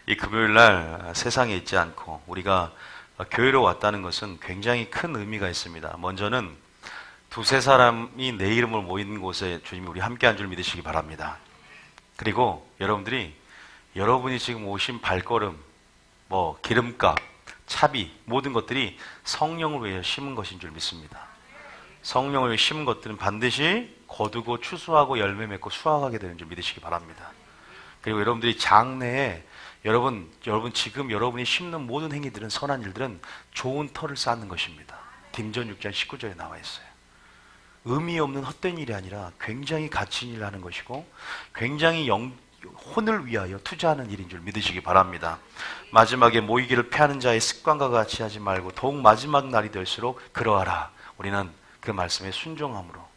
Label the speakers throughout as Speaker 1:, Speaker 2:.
Speaker 1: 이 금요일 날 세상에 있지 않고 우리가 교회로 왔다는 것은 굉장히 큰 의미가 있습니다. 먼저는 두세 사람이 내 이름으로 모이는 곳에 주님이 우리 함께 한 줄 믿으시기 바랍니다. 그리고 여러분이 지금 오신 발걸음, 기름값, 차비, 모든 것들이 성령을 위해 심은 것인 줄 믿습니다. 성령을 위해 심은 것들은 반드시 거두고 추수하고 열매 맺고 수확하게 되는 줄 믿으시기 바랍니다. 그리고 여러분들이 장래에 여러분 지금 여러분이 심는 모든 행위들은, 선한 일들은 좋은 터를 쌓는 것입니다. 딩전 6장 19절에 나와 있어요. 의미 없는 헛된 일이 아니라 굉장히 가치 있는 일을 하는 것이고 굉장히 혼을 위하여 투자하는 일인 줄 믿으시기 바랍니다. 마지막에 모이기를 피하는 자의 습관과 같이 하지 말고 더욱 마지막 날이 될수록 그러하라. 우리는 그 말씀에 순종함으로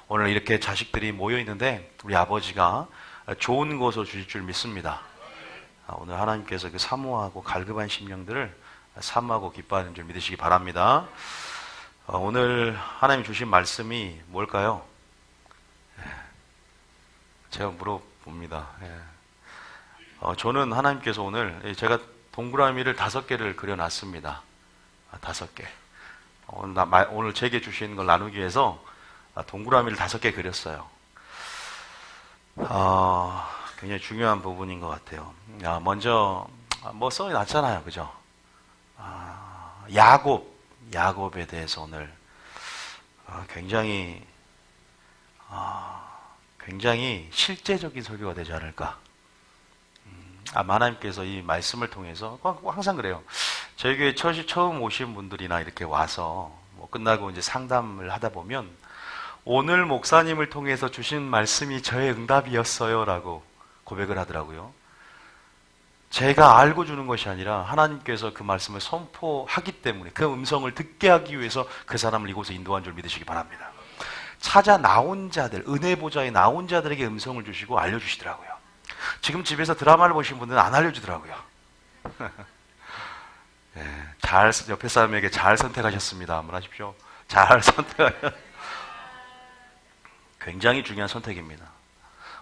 Speaker 1: 오늘 이렇게 자식들이 모여 있는데 우리 아버지가 좋은 것을 주실 줄 믿습니다. 오늘 하나님께서 그 사모하고 갈급한 심령들을 사모하고 기뻐하는 줄 믿으시기 바랍니다. 오늘 하나님 주신 말씀이 뭘까요? 제가 물어봅니다. 저는 하나님께서 오늘 제가 동그라미를 5개를 그려놨습니다. 5개. 오늘 제게 주신 걸 나누기 위해서 동그라미를 5개 그렸어요. 굉장히 중요한 부분인 것 같아요. 먼저 써놨잖아요, 그죠? 야곱에 대해서 오늘 굉장히 실제적인 설교가 되지 않을까. 하나님께서 이 말씀을 통해서 항상 그래요. 저희 교회 처음 오신 분들이나 이렇게 와서 끝나고 이제 상담을 하다 보면 오늘 목사님을 통해서 주신 말씀이 저의 응답이었어요 라고 고백을 하더라고요. 제가 알고 주는 것이 아니라 하나님께서 그 말씀을 선포하기 때문에 그 음성을 듣게 하기 위해서 그 사람을 이곳에 인도한 줄 믿으시기 바랍니다. 찾아 나온 자들, 은혜 보좌에 나온 자들에게 음성을 주시고 알려주시더라고요. 지금 집에서 드라마를 보신 분들은 안 알려주더라고요. 옆에 사람에게 잘 선택하셨습니다. 한번 하십시오. 잘 선택하셨. 굉장히 중요한 선택입니다.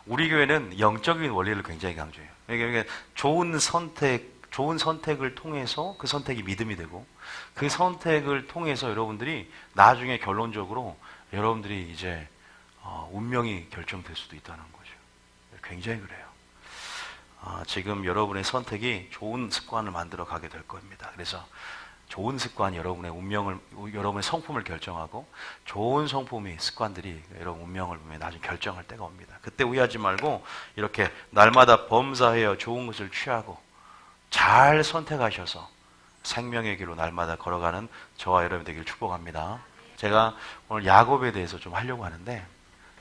Speaker 1: 우리 교회는 영적인 원리를 굉장히 강조해요. 그러니까 좋은 선택을 통해서 그 선택이 믿음이 되고 그 선택을 통해서 여러분들이 나중에 결론적으로 여러분들이 이제 운명이 결정될 수도 있다는 거죠. 굉장히 그래요. 지금 여러분의 선택이 좋은 습관을 만들어 가게 될 겁니다. 그래서 좋은 습관이 여러분의 운명을, 여러분의 성품을 결정하고 좋은 성품이, 습관들이 여러분 운명을 보면 나중에 결정할 때가 옵니다. 그때 후회하지 말고 이렇게 날마다 범사하여 좋은 것을 취하고 잘 선택하셔서 생명의 길로 날마다 걸어가는 저와 여러분 되기를 축복합니다. 제가 오늘 야곱에 대해서 좀 하려고 하는데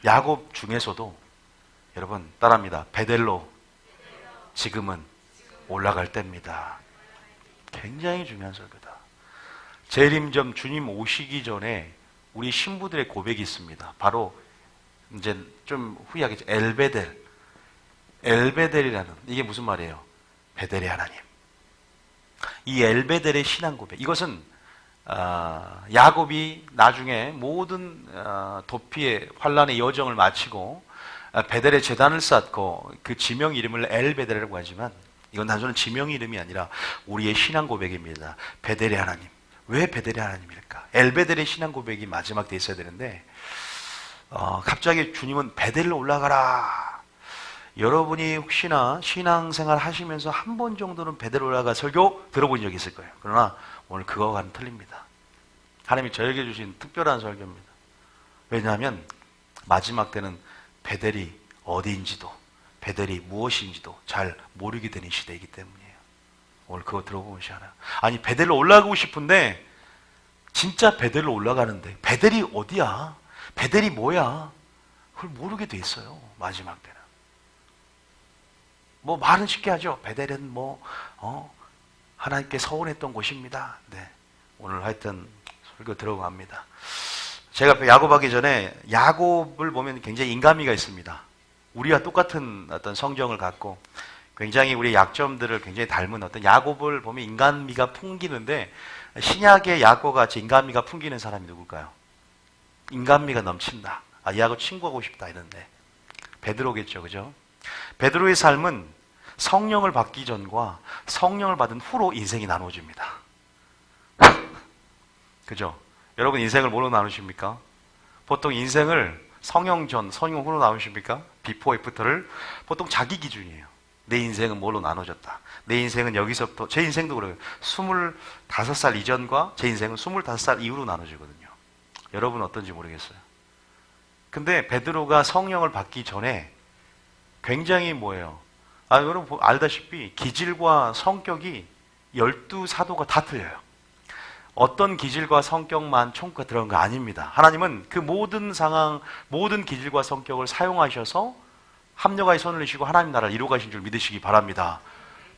Speaker 1: 야곱 중에서도 여러분 따라합니다. 베델로 지금은 올라갈 때입니다. 굉장히 중요한 설교다. 재림전 주님 오시기 전에 우리 신부들의 고백이 있습니다. 바로 이제 좀 후회하겠죠. 엘베델이라는 이게 무슨 말이에요? 베델의 하나님. 이 엘베델의 신앙 고백. 이것은 야곱이 나중에 모든 도피의 환란의 여정을 마치고 베델의 제단을 쌓고 그 지명 이름을 엘베델이라고 하지만 이건 단순한 지명 이름이 아니라 우리의 신앙 고백입니다. 베델의 하나님. 왜 베델의 하나님일까? 엘베델의 신앙 고백이 마지막 돼 있어야 되는데 갑자기 주님은 베델로 올라가라. 여러분이 혹시나 신앙생활 하시면서 한 번 정도는 베델로 올라가 설교 들어본 적이 있을 거예요. 그러나 오늘 그거와는 틀립니다. 하나님이 저에게 주신 특별한 설교입니다. 왜냐하면 마지막 때는 베델이 어디인지도 베델이 무엇인지도 잘 모르게 되는 시대이기 때문이에요. 오늘 그거 들어보면 시원해요. 아니 베델로 올라가고 싶은데 진짜 베델로 올라가는데 베델이 어디야? 베델이 뭐야? 그걸 모르게 돼 있어요. 마지막 때는. 말은 쉽게 하죠. 베델은 하나님께 서원했던 곳입니다. 네. 오늘 하여튼 설교 들어갑니다. 제가 야곱하기 전에 야곱을 보면 굉장히 인간미가 있습니다. 우리와 똑같은 어떤 성정을 갖고 굉장히 우리의 약점들을 굉장히 닮은 어떤 야곱을 보면 인간미가 풍기는데 신약의 야곱과 같이 인간미가 풍기는 사람이 누굴까요? 인간미가 넘친다. 야곱 친구하고 싶다 이런데 베드로겠죠, 그죠? 베드로의 삶은 성령을 받기 전과 성령을 받은 후로 인생이 나눠집니다. 그죠? 여러분 인생을 뭐로 나누십니까? 보통 인생을 성령 전, 성령 후로 나누십니까? 비포 애프터를 보통 자기 기준이에요. 내 인생은 뭘로 나눠졌다. 내 인생은 여기서부터, 제 인생도 그래요. 25살 이전과 제 인생은 25살 이후로 나눠지거든요. 여러분 어떤지 모르겠어요. 근데 베드로가 성령을 받기 전에 굉장히 뭐예요? 여러분 알다시피 기질과 성격이 12사도가 다 틀려요. 어떤 기질과 성격만 총과 들어간 거 아닙니다. 하나님은 그 모든 상황, 모든 기질과 성격을 사용하셔서 합력하여 손을 내시고 하나님 나라를 이루어 가신 줄 믿으시기 바랍니다.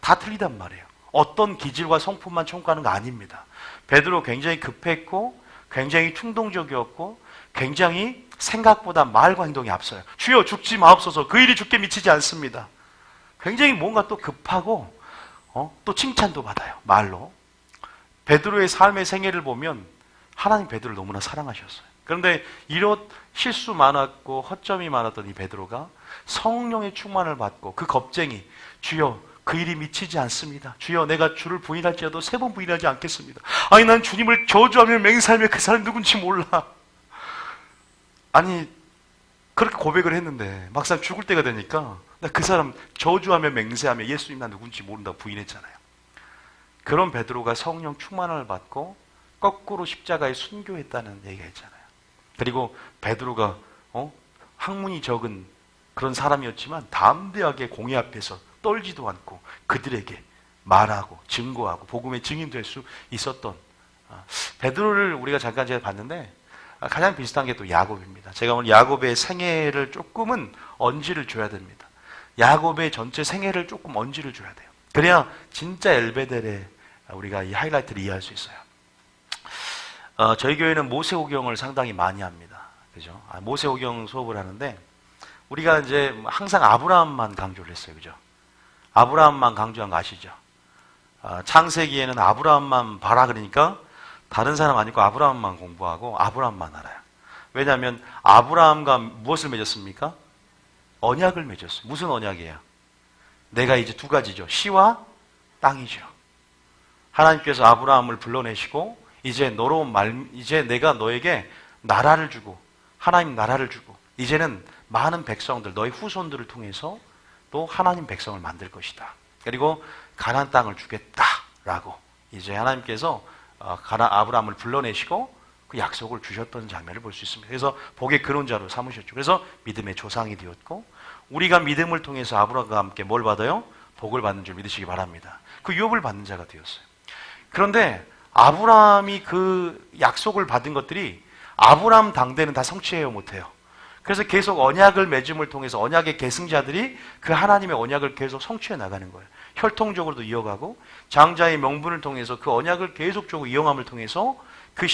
Speaker 1: 다 틀리단 말이에요. 어떤 기질과 성품만 총과하는 거 아닙니다. 베드로 굉장히 급했고 굉장히 충동적이었고 굉장히 생각보다 말과 행동이 앞서요. 주여 죽지 마옵소서. 그 일이 죽게 미치지 않습니다. 굉장히 뭔가 또 급하고 또 칭찬도 받아요. 말로. 베드로의 삶의 생애를 보면 하나님 베드로를 너무나 사랑하셨어요. 그런데 이런 실수 많았고 허점이 많았던 이 베드로가 성령의 충만을 받고 그 겁쟁이, 주여 그 일이 미치지 않습니다. 주여 내가 주를 부인할지라도 3번 부인하지 않겠습니다. 아니 난 주님을 저주하며 맹세하며 그 사람이 누군지 몰라. 아니 그렇게 고백을 했는데 막상 죽을 때가 되니까 나 그 사람 저주하며 맹세하며 예수님 나 누군지 모른다고 부인했잖아요. 그런 베드로가 성령 충만을 받고 거꾸로 십자가에 순교했다는 얘기가 있잖아요. 그리고 베드로가 학문이 적은 그런 사람이었지만 담대하게 공회 앞에서 떨지도 않고 그들에게 말하고 증거하고 복음의 증인될 수 있었던 베드로를 우리가 잠깐 제가 봤는데 가장 비슷한 게 또 야곱입니다. 제가 오늘 야곱의 생애를 조금은 언지를 줘야 됩니다. 야곱의 전체 생애를 조금 언지를 줘야 돼요. 그래야 진짜 엘베델의 우리가 이 하이라이트를 이해할 수 있어요. 저희 교회는 모세오경을 상당히 많이 합니다. 그죠? 모세오경 수업을 하는데 우리가 이제 항상 아브라함만 강조를 했어요. 그죠? 아브라함만 강조한 거 아시죠? 창세기에는 아브라함만 봐라 그러니까 다른 사람 아니고 아브라함만 공부하고 아브라함만 알아요. 왜냐하면 아브라함과 무엇을 맺었습니까? 언약을 맺었어요. 무슨 언약이에요? 내가 이제 두 가지죠. 시와 땅이죠. 하나님께서 아브라함을 불러내시고 이제 내가 너에게 나라를 주고 하나님 나라를 주고 이제는 많은 백성들 너희 후손들을 통해서 또 하나님 백성을 만들 것이다. 그리고 가나안 땅을 주겠다라고 이제 하나님께서 아브라함을 불러내시고 그 약속을 주셨던 장면을 볼 수 있습니다. 그래서 복의 근원자로 삼으셨죠. 그래서 믿음의 조상이 되었고 우리가 믿음을 통해서 아브라함과 함께 뭘 받아요? 복을 받는 줄 믿으시기 바랍니다. 그 유업을 받는 자가 되었어요. 그런데 아브라함이 그 약속을 받은 것들이 아브라함 당대는 다 성취해요 못해요. 그래서 계속 언약을 맺음을 통해서 언약의 계승자들이 그 하나님의 언약을 계속 성취해 나가는 거예요. 혈통적으로도 이어가고 장자의 명분을 통해서 그 언약을 계속적으로 이용함을 통해서 그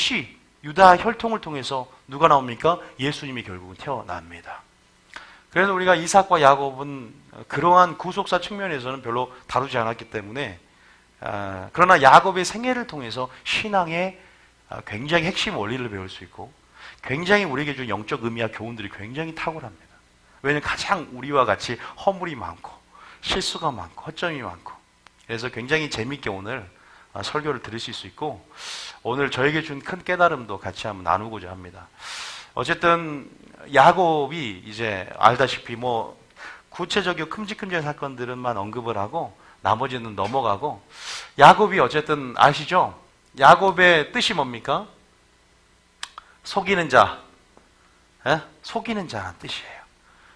Speaker 1: 유다 혈통을 통해서 누가 나옵니까? 예수님이 결국은 태어납니다. 그래서 우리가 이삭과 야곱은 그러한 구속사 측면에서는 별로 다루지 않았기 때문에 그러나 야곱의 생애를 통해서 신앙의 굉장히 핵심 원리를 배울 수 있고 굉장히 우리에게 준 영적 의미와 교훈들이 굉장히 탁월합니다. 왜냐하면 가장 우리와 같이 허물이 많고 실수가 많고 허점이 많고 그래서 굉장히 재미있게 오늘 설교를 들으실 수 있고 오늘 저에게 준 큰 깨달음도 같이 한번 나누고자 합니다. 어쨌든 야곱이 이제 알다시피 뭐 구체적이고 큼직큼직한 사건들은만 언급을 하고 나머지는 넘어가고 야곱이 어쨌든 아시죠? 야곱의 뜻이 뭡니까? 속이는 자, 속이는 자라는 뜻이에요.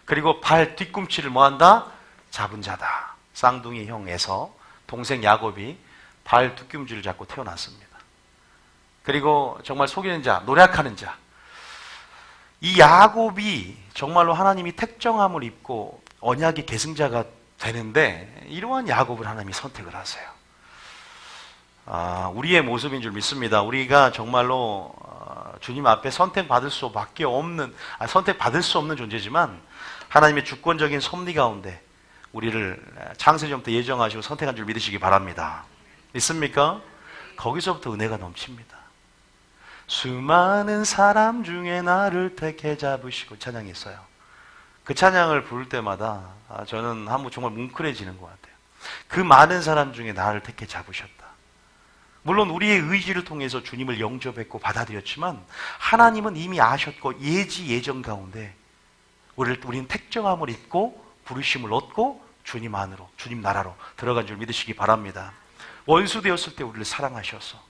Speaker 1: 그리고 발 뒤꿈치를 뭐한다? 잡은 자다. 쌍둥이 형에서 동생 야곱이 발 뒤꿈치를 잡고 태어났습니다. 그리고 정말 속이는 자, 노력하는 자. 이 야곱이 정말로 하나님이 택정함을 입고 언약의 계승자가 되는데 이러한 야곱을 하나님이 선택을 하세요. 우리의 모습인 줄 믿습니다. 우리가 정말로 주님 앞에 선택받을 수 없는 존재지만 하나님의 주권적인 섭리 가운데 우리를 창세전부터 예정하시고 선택한 줄 믿으시기 바랍니다. 믿습니까? 거기서부터 은혜가 넘칩니다. 수많은 사람 중에 나를 택해 잡으시고 찬양했어요. 그 찬양을 부를 때마다 저는 한번 정말 뭉클해지는 것 같아요. 그 많은 사람 중에 나를 택해 잡으셨다. 물론 우리의 의지를 통해서 주님을 영접했고 받아들였지만 하나님은 이미 아셨고 예정 가운데 우리는 택정함을 입고 부르심을 얻고 주님 안으로, 주님 나라로 들어간 줄 믿으시기 바랍니다. 원수 되었을 때 우리를 사랑하셔서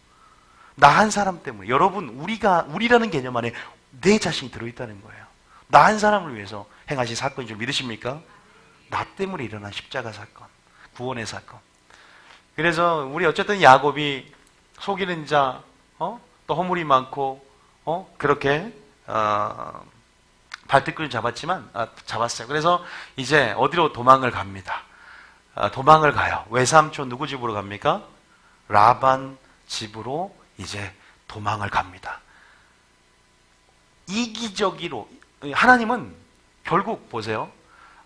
Speaker 1: 나 한 사람 때문에, 여러분 우리라는 개념 안에 내 자신이 들어있다는 거예요. 나 한 사람을 위해서 행하신 사건인 줄 믿으십니까? 나 때문에 일어난 십자가 사건, 구원의 사건. 그래서 우리 어쨌든 야곱이 속이는 자, 또 허물이 많고, 그렇게 발등끈을 잡았어요. 그래서 이제 어디로 도망을 갑니다. 도망을 가요. 외삼촌 누구 집으로 갑니까? 라반 집으로 이제 도망을 갑니다. 이기적으로 하나님은 결국 보세요.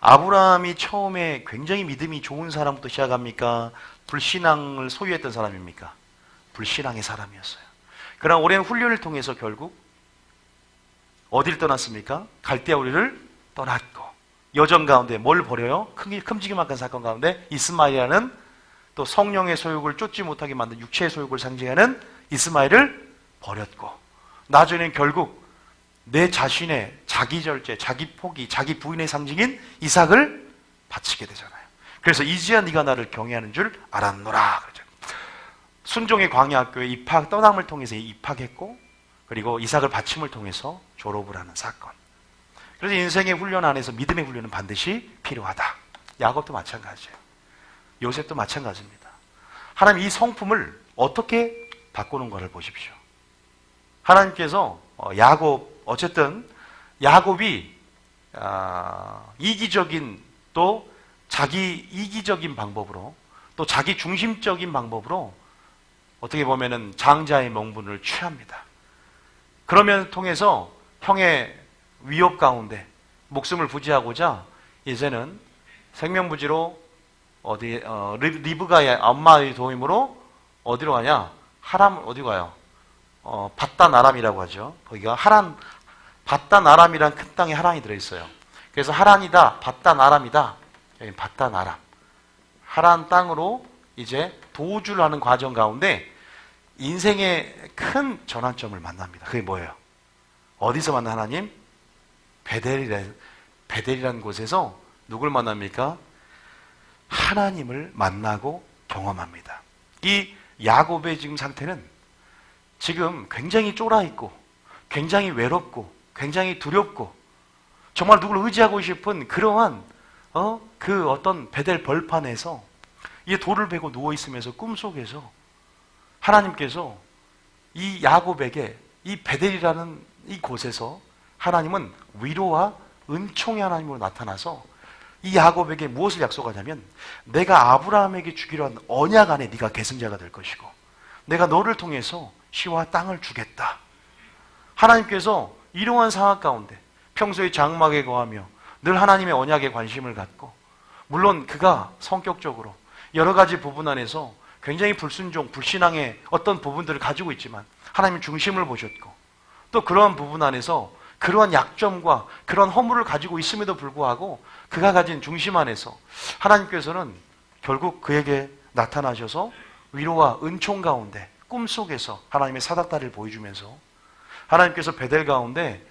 Speaker 1: 아브라함이 처음에 굉장히 믿음이 좋은 사람부터 시작합니까? 불신앙을 소유했던 사람입니까? 불신앙의 사람이었어요. 그러나 오랜 훈련을 통해서 결국 어디를 떠났습니까? 갈대아 우리를 떠났고, 여정 가운데 뭘 버려요? 큼지막한 사건 가운데 이스마엘이라는, 또 성령의 소욕을 쫓지 못하게 만든 육체의 소욕을 상징하는 이스마엘을 버렸고, 나중에는 결국 내 자신의 자기 절제, 자기 포기, 자기 부인의 상징인 이삭을 바치게 되잖아요. 그래서 이제야 네가 나를 경외하는 줄 알았노라 그러죠. 순종의 광야학교에 떠남을 통해서 입학했고, 그리고 이삭을 바침을 통해서 졸업을 하는 사건. 그래서 인생의 훈련 안에서 믿음의 훈련은 반드시 필요하다. 야곱도 마찬가지예요. 요셉도 마찬가지입니다. 하나님 이 성품을 어떻게 바꾸는가를 보십시오. 하나님께서 어쨌든 야곱이 이기적인, 또 자기 이기적인 방법으로, 또 자기 중심적인 방법으로 어떻게 보면은 장자의 명분을 취합니다. 그러면 통해서 형의 위협 가운데 목숨을 부지하고자 이제는 생명부지로 리브가의 엄마의 도움으로 어디로 가냐? 어디 가요? 바단 아람이라고 하죠. 거기가 바단 아람이란 큰 땅에 하란이 들어있어요. 그래서 하란이다, 바단 아람이다. 여기 바단 아람. 하란 땅으로 이제 도주를 하는 과정 가운데 인생의 큰 전환점을 만납니다. 그게 뭐예요? 어디서 만나 하나님? 베델이라는 곳에서 누굴 만납니까? 하나님을 만나고 경험합니다. 이 야곱의 지금 상태는 지금 굉장히 쫄아있고, 굉장히 외롭고, 굉장히 두렵고, 정말 누굴 의지하고 싶은 그러한 그 어떤 베델 벌판에서 이 돌을 베고 누워있으면서 꿈속에서 하나님께서 이 야곱에게 이 베델이라는 이 곳에서 하나님은 위로와 은총의 하나님으로 나타나서 이 야곱에게 무엇을 약속하냐면, 내가 아브라함에게 주기로 한 언약 안에 네가 계승자가 될 것이고, 내가 너를 통해서 시와 땅을 주겠다. 하나님께서 이러한 상황 가운데 평소에 장막에 거하며 늘 하나님의 언약에 관심을 갖고, 물론 그가 성격적으로 여러 가지 부분 안에서 굉장히 불순종, 불신앙의 어떤 부분들을 가지고 있지만 하나님 중심을 보셨고, 또 그러한 부분 안에서 그러한 약점과 그런 허물을 가지고 있음에도 불구하고 그가 가진 중심 안에서 하나님께서는 결국 그에게 나타나셔서 위로와 은총 가운데 꿈속에서 하나님의 사닥다리를 보여주면서 하나님께서 베델 가운데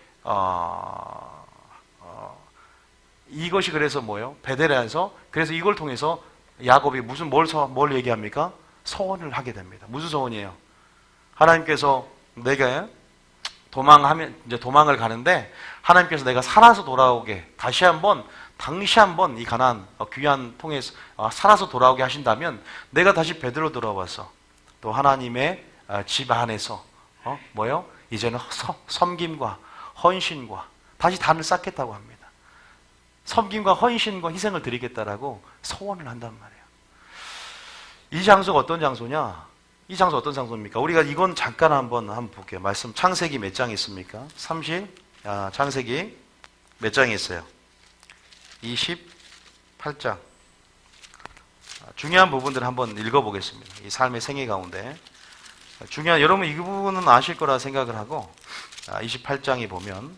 Speaker 1: 이것이 그래서 뭐예요? 베델에서, 그래서 이걸 통해서 야곱이 뭘 얘기합니까? 서원을 하게 됩니다. 무슨 서원이에요? 하나님께서 내가 이제 도망을 가는데 하나님께서 내가 살아서 돌아오게 당시 한번 이 가나안 귀한 통해서 살아서 돌아오게 하신다면 내가 다시 베드로 돌아와서 또 하나님의 집 안에서 이제는 섬김과 헌신과 다시 단을 쌓겠다고 합니다. 섬김과 헌신과 희생을 드리겠다라고 소원을 한단 말이에요. 이 장소가 어떤 장소냐? 이 장소 어떤 장소입니까? 우리가 이건 잠깐 한번 볼게요. 말씀 창세기 몇 장이 있습니까? 창세기 몇 장이 있어요? 28장. 중요한 부분들을 한번 읽어보겠습니다. 이 삶의 생애 가운데 여러분 이 부분은 아실 거라 생각을 하고 28장에 보면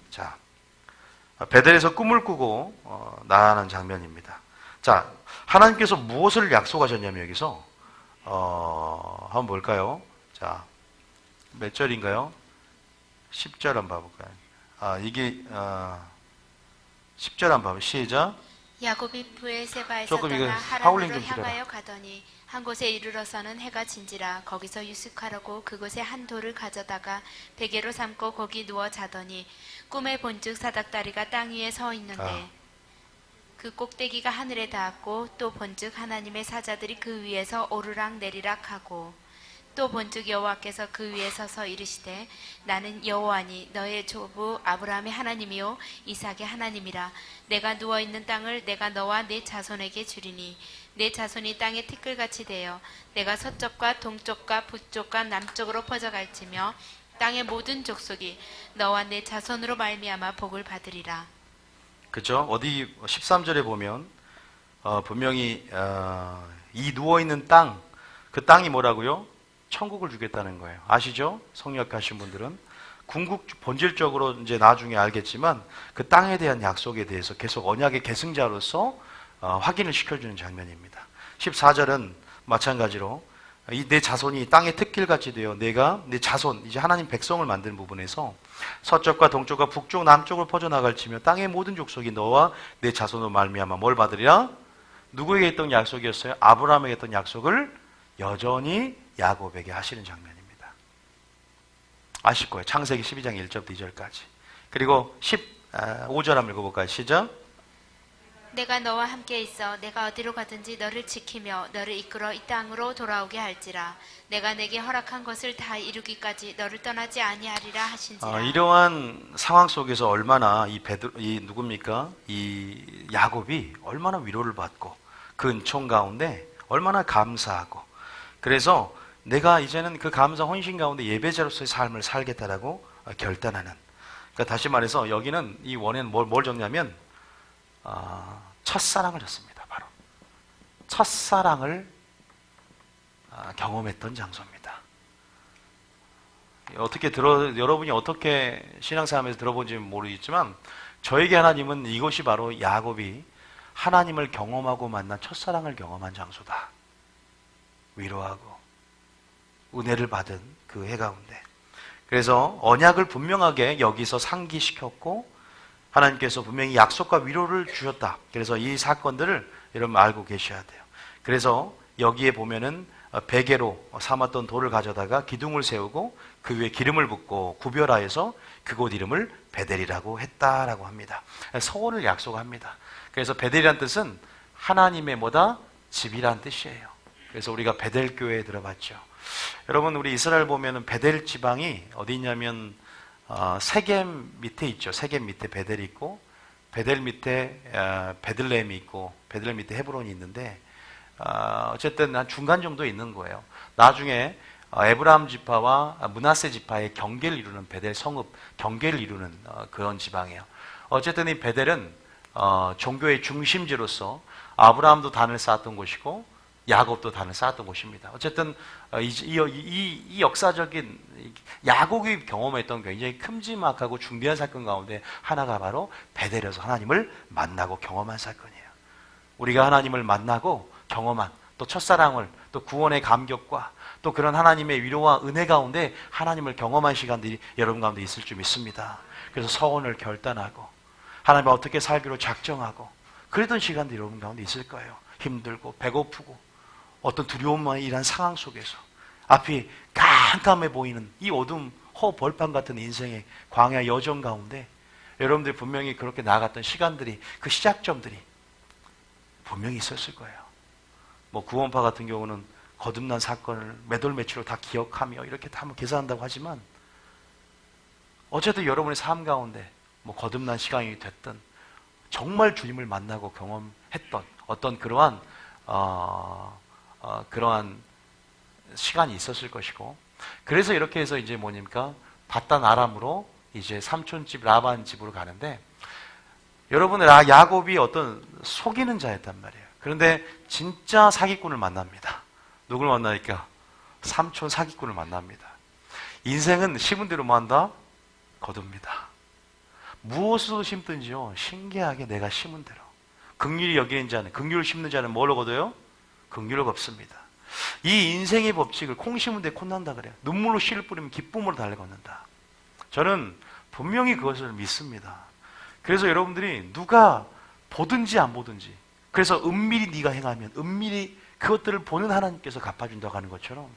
Speaker 1: 베델에서 꿈을 꾸고 나아가는 장면입니다. 자, 하나님께서 무엇을 약속하셨냐면 여기서 한번 볼까요? 자, 몇 절인가요? 10절 한번 봐볼까요? 이게 10절 한번 봐봐요. 시작.
Speaker 2: 야곱이 브에세바에서
Speaker 1: 조금 이거
Speaker 2: 떠나
Speaker 1: 하울링
Speaker 2: 하란으로
Speaker 1: 좀 줄여라.
Speaker 2: 향하여 가더니 한 곳에 이르러서는 해가 진지라 거기서 유숙하려고 그곳에 한 돌을 가져다가 베개로 삼고 거기 누워 자더니 꿈에 본즉 사닥다리가 땅 위에 서 있는데 그 꼭대기가 하늘에 닿았고 또 본즉 하나님의 사자들이 그 위에서 오르락 내리락 하고 또 본즉 여호와께서 그 위에 서서 이르시되 나는 여호와니 너의 조부 아브라함의 하나님이요 이삭의 하나님이라. 내가 누워있는 땅을 내가 너와 네 자손에게 주리니 내 자손이 땅의 티끌같이 되어 내가 서쪽과 동쪽과 북쪽과 남쪽으로 퍼져갈지며 땅의 모든 족속이 너와 내 자손으로 말미암아 복을 받으리라.
Speaker 1: 그죠? 어디 13절에 보면 분명히 이 누워있는 땅, 그 땅이 뭐라고요? 천국을 주겠다는 거예요. 아시죠? 성역하신 분들은 궁극 본질적으로 이제 나중에 알겠지만 그 땅에 대한 약속에 대해서 계속 언약의 계승자로서 확인을 시켜주는 장면입니다. 14절은 마찬가지로 내 자손이 땅의 특길같이 되어 내가 내 자손, 이제 하나님 백성을 만드는 부분에서 서쪽과 동쪽과 북쪽 남쪽을 퍼져나갈지며 땅의 모든 족속이 너와 내 자손으로 말미암아 뭘 받으리라? 누구에게 했던 약속이었어요? 아브라함에게 했던 약속을 여전히 야곱에게 하시는 장면입니다. 아실 거예요. 창세기 12장 1절부터 2절까지. 그리고 15절 한번 읽어볼까요? 시작.
Speaker 2: 내가 너와 함께 있어 내가 어디로 가든지 너를 지키며 너를 이끌어 이 땅으로 돌아오게 할지라. 내가 내게 허락한 것을 다 이루기까지 너를 떠나지 아니하리라 하신지라.
Speaker 1: 이러한 상황 속에서 얼마나 이 누굽니까? 이 야곱이 얼마나 위로를 받고 그 은총 가운데 얼마나 감사하고, 그래서 내가 이제는 그 감사 헌신 가운데 예배자로서의 삶을 살겠다라고 결단하는. 그러니까 다시 말해서 여기는 이 원에는 뭘 적냐면 첫사랑을 줬습니다. 바로 첫사랑을 경험했던 장소입니다. 여러분이 어떻게 신앙생활에서 들어본지 모르겠지만 저에게 하나님은 이것이 바로 야곱이 하나님을 경험하고 만난 첫사랑을 경험한 장소다. 위로하고 은혜를 받은 그 해 가운데. 그래서 언약을 분명하게 여기서 상기시켰고 하나님께서 분명히 약속과 위로를 주셨다. 그래서 이 사건들을 여러분 알고 계셔야 돼요. 그래서 여기에 보면은 베개로 삼았던 돌을 가져다가 기둥을 세우고 그 위에 기름을 붓고 구별하여서 그곳 이름을 베델이라고 했다라고 합니다. 서원을 약속합니다. 그래서 베델이란 뜻은 하나님의 뭐다? 집이란 뜻이에요. 그래서 우리가 베델 교회에 들어봤죠. 여러분, 우리 이스라엘 보면은 베델 지방이 어디 있냐면 세겜 밑에 있죠. 세겜 밑에 베델이 있고 베델 밑에 베들레헴이 있고 베들레헴 밑에 헤브론이 있는데 어쨌든 한 중간 정도에 있는 거예요. 나중에 에브라임 지파와 므낫세 지파의 경계를 이루는 베델 성읍, 경계를 이루는 그런 지방이에요. 어쨌든 이 베델은 종교의 중심지로서 아브라함도 단을 쌓았던 곳이고 야곱도 단을 쌓았던 곳입니다. 어쨌든 이 역사적인 야곱이 경험했던 굉장히 큼지막하고 중대한 사건 가운데 하나가 바로 베델에서 하나님을 만나고 경험한 사건이에요. 우리가 하나님을 만나고 경험한 또 첫사랑을 또 구원의 감격과 또 그런 하나님의 위로와 은혜 가운데 하나님을 경험한 시간들이 여러분 가운데 있을 줄 믿습니다. 그래서 서원을 결단하고 하나님을 어떻게 살기로 작정하고 그랬던 시간들이 여러분 가운데 있을 거예요. 힘들고 배고프고 어떤 두려움만 이란 상황 속에서 앞이 깜깜해 보이는 이 어둠 벌판 같은 인생의 광야 여정 가운데 여러분들이 분명히 그렇게 나아갔던 시간들이, 그 시작점들이 분명히 있었을 거예요. 뭐 구원파 같은 경우는 거듭난 사건을 매돌매치로 다 기억하며 이렇게 다 한번 계산한다고 하지만 어쨌든 여러분의 삶 가운데 뭐 거듭난 시간이 됐든 정말 주님을 만나고 경험했던 어떤 그러한 시간이 있었을 것이고, 그래서 이렇게 해서 이제 뭐닙니까? 바단 아람으로 이제 삼촌집 라반 집으로 가는데, 여러분은 야곱이 어떤 속이는 자였단 말이에요. 그런데 진짜 사기꾼을 만납니다. 누굴 만나니까? 삼촌 사기꾼을 만납니다. 인생은 심은 대로 뭐 한다? 거둡니다. 무엇으로 심든지요, 신기하게 내가 심은 대로. 긍휼히 여기는 자는, 긍휼을 심는 자는 뭘 얻어요? 긍휼을 걷습니다. 이 인생의 법칙을 콩 심은 데 콩난다 그래요. 눈물로 씨를 뿌리면 기쁨으로 달래 걷는다. 저는 분명히 그것을 믿습니다. 그래서 여러분들이 누가 보든지 안 보든지, 그래서 은밀히 네가 행하면 은밀히 그것들을 보는 하나님께서 갚아준다고 하는 것처럼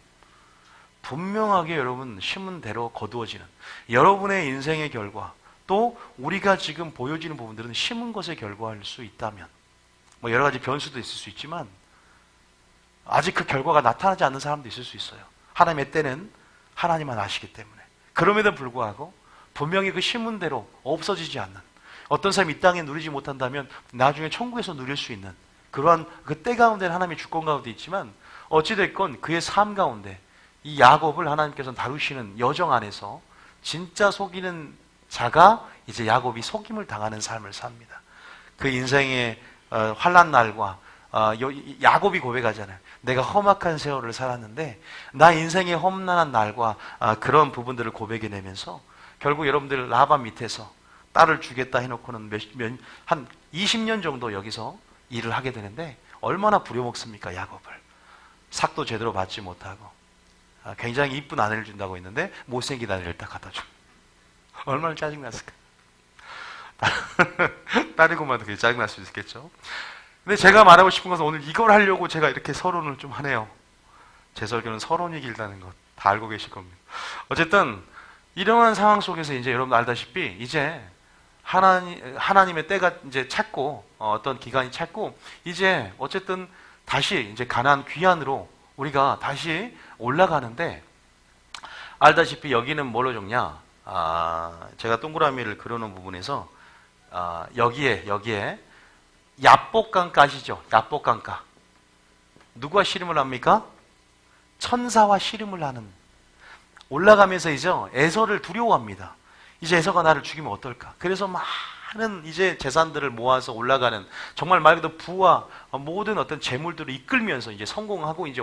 Speaker 1: 분명하게 여러분 심은 대로 거두어지는 여러분의 인생의 결과, 또 우리가 지금 보여지는 부분들은 심은 것의 결과일 수 있다면, 뭐 여러 가지 변수도 있을 수 있지만 아직 그 결과가 나타나지 않는 사람도 있을 수 있어요. 하나님의 때는 하나님만 아시기 때문에. 그럼에도 불구하고 분명히 그 심은 대로 없어지지 않는, 어떤 사람이 이 땅에 누리지 못한다면 나중에 천국에서 누릴 수 있는 그러한 그 때 가운데는 하나님의 주권 가운데 있지만, 어찌됐건 그의 삶 가운데 이 야곱을 하나님께서 다루시는 여정 안에서 진짜 속이는 자가 이제 야곱이 속임을 당하는 삶을 삽니다. 그 인생의 환난 날과 야곱이 고백하잖아요. 내가 험악한 세월을 살았는데 나 인생의 험난한 날과 그런 부분들을 고백해내면서 결국 여러분들 라반 밑에서 딸을 주겠다 해놓고는 한 20년 정도 여기서 일을 하게 되는데 얼마나 부려먹습니까, 야곱을. 삭도 제대로 받지 못하고 굉장히 이쁜 아내를 준다고 했는데 못생긴 아내를 딱 갖다 줘. 얼마나 짜증났을까. 딸이고만 그게 짜증날 수 있겠죠. 근데 제가 말하고 싶은 것은 오늘 이걸 하려고 제가 이렇게 서론을 좀 하네요. 제 설교는 서론이 길다는 것 다 알고 계실 겁니다. 어쨌든 이러한 상황 속에서 이제 여러분 알다시피 이제 하나님의 때가 이제 찼고 어떤 기간이 찼고 이제 어쨌든 다시 이제 가나안 귀환으로 우리가 다시 올라가는데, 알다시피 여기는 뭘로 적냐? 제가 동그라미를 그려놓은 부분에서 여기에 야복강가 아시죠? 야복강가. 누가 씨름을 합니까? 천사와 씨름을 하는. 올라가면서 이제 에서를 두려워합니다. 이제 에서가 나를 죽이면 어떨까? 그래서 많은 이제 재산들을 모아서 올라가는, 정말 말 그대로 부와 모든 어떤 재물들을 이끌면서 이제 성공하고 이제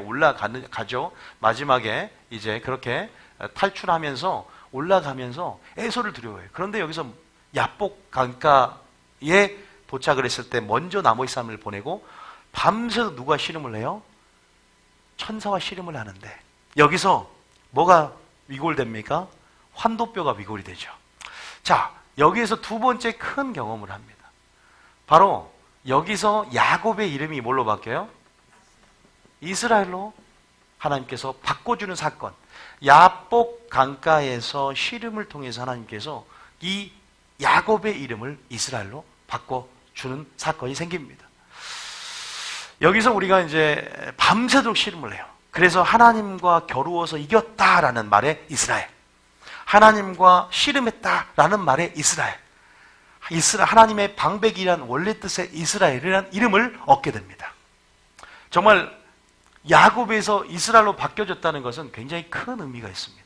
Speaker 1: 가죠. 마지막에 이제 그렇게 탈출하면서 올라가면서 에서를 두려워해요. 그런데 여기서 야복 강가에 도착을 했을 때 먼저 나머지 사람을 보내고 밤새도 누가 씨름을 해요? 천사와 씨름을 하는데 여기서 뭐가 위골됩니까? 환도뼈가 위골이 되죠. 자, 여기에서 두 번째 큰 경험을 합니다. 바로 여기서 야곱의 이름이 뭘로 바뀌어요? 이스라엘로 하나님께서 바꿔주는 사건. 야복 강가에서 씨름을 통해서 하나님께서 이 야곱의 이름을 이스라엘로 바꿔주는 사건이 생깁니다. 여기서 우리가 이제 밤새도록 씨름을 해요. 그래서 하나님과 겨루어서 이겼다라는 말에 이스라엘, 하나님과 씨름했다라는 말에 이스라엘, 하나님의 방백이란 원래 뜻의 이스라엘이라는 이름을 얻게 됩니다. 정말 야곱에서 이스라엘로 바뀌어졌다는 것은 굉장히 큰 의미가 있습니다.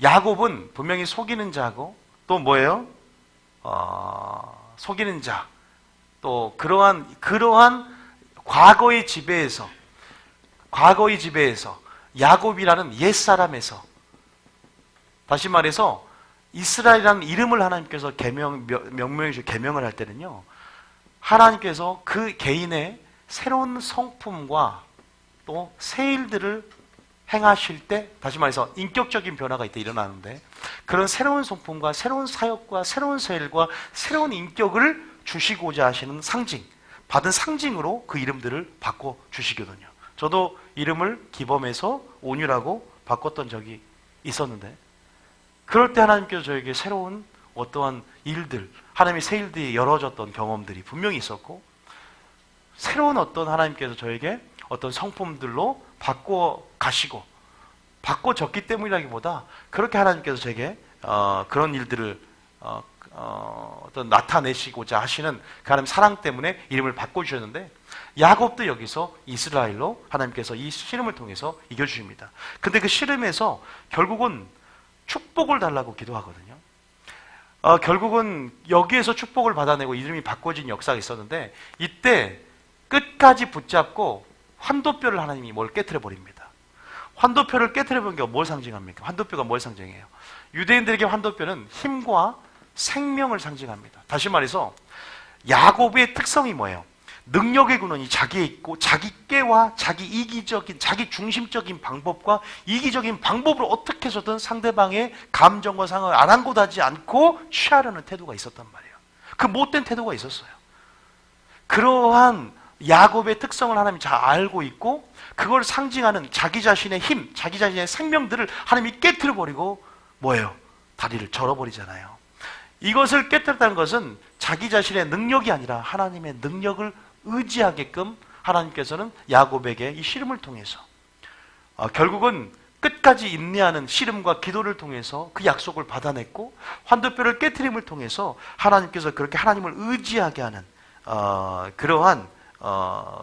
Speaker 1: 야곱은 분명히 속이는 자고 또 뭐예요? 속이는 자, 또 그러한 과거의 지배에서 야곱이라는 옛사람에서, 다시 말해서 이스라엘이라는 이름을 하나님께서 명명해서 계명을 할 때는요, 하나님께서 그 개인의 새로운 성품과 또 새 일들을 행하실 때, 다시 말해서 인격적인 변화가 이때 일어나는데, 그런 새로운 성품과 새로운 사역과 새로운 새 일과 새로운 인격을 주시고자 하시는 상징, 받은 상징으로 그 이름들을 바꿔주시거든요. 저도 이름을 기범에서 온유라고 바꿨던 적이 있었는데, 그럴 때 하나님께서 저에게 새로운 어떠한 일들, 하나님의 새 일들이 열어졌던 경험들이 분명히 있었고, 새로운 어떤 하나님께서 저에게 어떤 성품들로 바꿔 가시고 바꿔졌기 때문이라기보다 그렇게 하나님께서 제게 그런 일들을 어떤 나타내시고자 하시는 그 하나님 사랑 때문에 이름을 바꿔주셨는데, 야곱도 여기서 이스라엘로 하나님께서 이 씨름을 통해서 이겨주십니다. 근데 그 씨름에서 결국은 축복을 달라고 기도하거든요. 결국은 여기에서 축복을 받아내고 이름이 바꿔진 역사가 있었는데, 이때 끝까지 붙잡고 환도뼈를 하나님이 뭘 깨트려 버립니다. 환도뼈를 깨트려 버린 게 뭘 상징합니까? 환도뼈가 뭘 상징해요? 유대인들에게 환도뼈는 힘과 생명을 상징합니다. 다시 말해서 야곱의 특성이 뭐예요? 능력의 근원이 자기에 있고 자기 깨와 자기 이기적인 자기 중심적인 방법과 이기적인 방법으로 어떻게 해서든 상대방의 감정과 상황을 아랑곳하지 않고 취하려는 태도가 있었단 말이에요. 그 못된 태도가 있었어요. 그러한 야곱의 특성을 하나님이 잘 알고 있고 그걸 상징하는 자기 자신의 힘, 자기 자신의 생명들을 하나님이 깨트려버리고 뭐예요? 다리를 절어버리잖아요. 이것을 깨뜨렸다는 것은 자기 자신의 능력이 아니라 하나님의 능력을 의지하게끔 하나님께서는 야곱에게 이 씨름을 통해서 결국은 끝까지 인내하는 씨름과 기도를 통해서 그 약속을 받아냈고 환도뼈를 깨트림을 통해서 하나님께서 그렇게 하나님을 의지하게 하는 그러한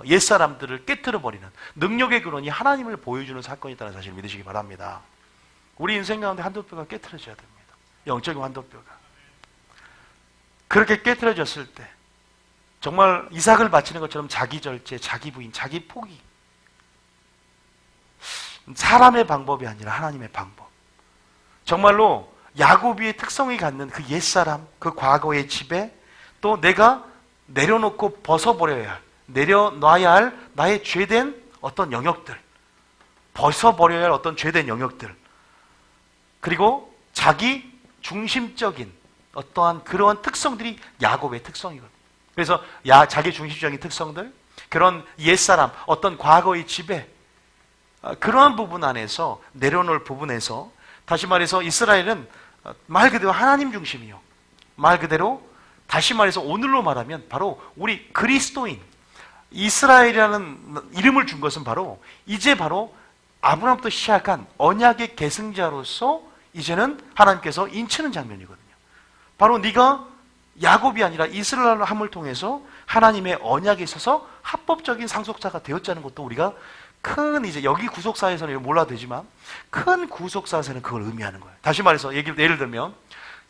Speaker 1: 옛사람들을 깨트려버리는 능력의 근원이 하나님을 보여주는 사건이 있다는 사실을 믿으시기 바랍니다. 우리 인생 가운데 환도뼈가 깨트려져야 됩니다. 영적인 환도뼈가. 그렇게 깨트려졌을 때 정말 이삭을 바치는 것처럼 자기 절제, 자기 부인, 자기 포기. 사람의 방법이 아니라 하나님의 방법. 정말로 야곱의 특성이 갖는 그 옛사람, 그 과거의 지배, 또 내가 내려놓고 벗어버려야 할, 내려놔야 할 나의 죄된 어떤 영역들, 벗어버려야 할 어떤 죄된 영역들, 그리고 자기 중심적인 어떠한 그러한 특성들이 야곱의 특성이거든요. 그래서 자기 중심적인 특성들, 그런 옛사람, 어떤 과거의 지배, 그러한 부분 안에서 내려놓을 부분에서 다시 말해서 이스라엘은 말 그대로 하나님 중심이요. 말 그대로 다시 말해서 오늘로 말하면 바로 우리 그리스도인, 이스라엘이라는 이름을 준 것은 바로 이제 바로 아브라함부터 시작한 언약의 계승자로서 이제는 하나님께서 인치는 장면이거든요. 바로 네가 야곱이 아니라 이스라엘함을 통해서 하나님의 언약에 있어서 합법적인 상속자가 되었다는 것도 우리가 큰 이제 여기 구속사에서는 몰라도 되지만 큰 구속사에서는 그걸 의미하는 거예요. 다시 말해서 예를 들면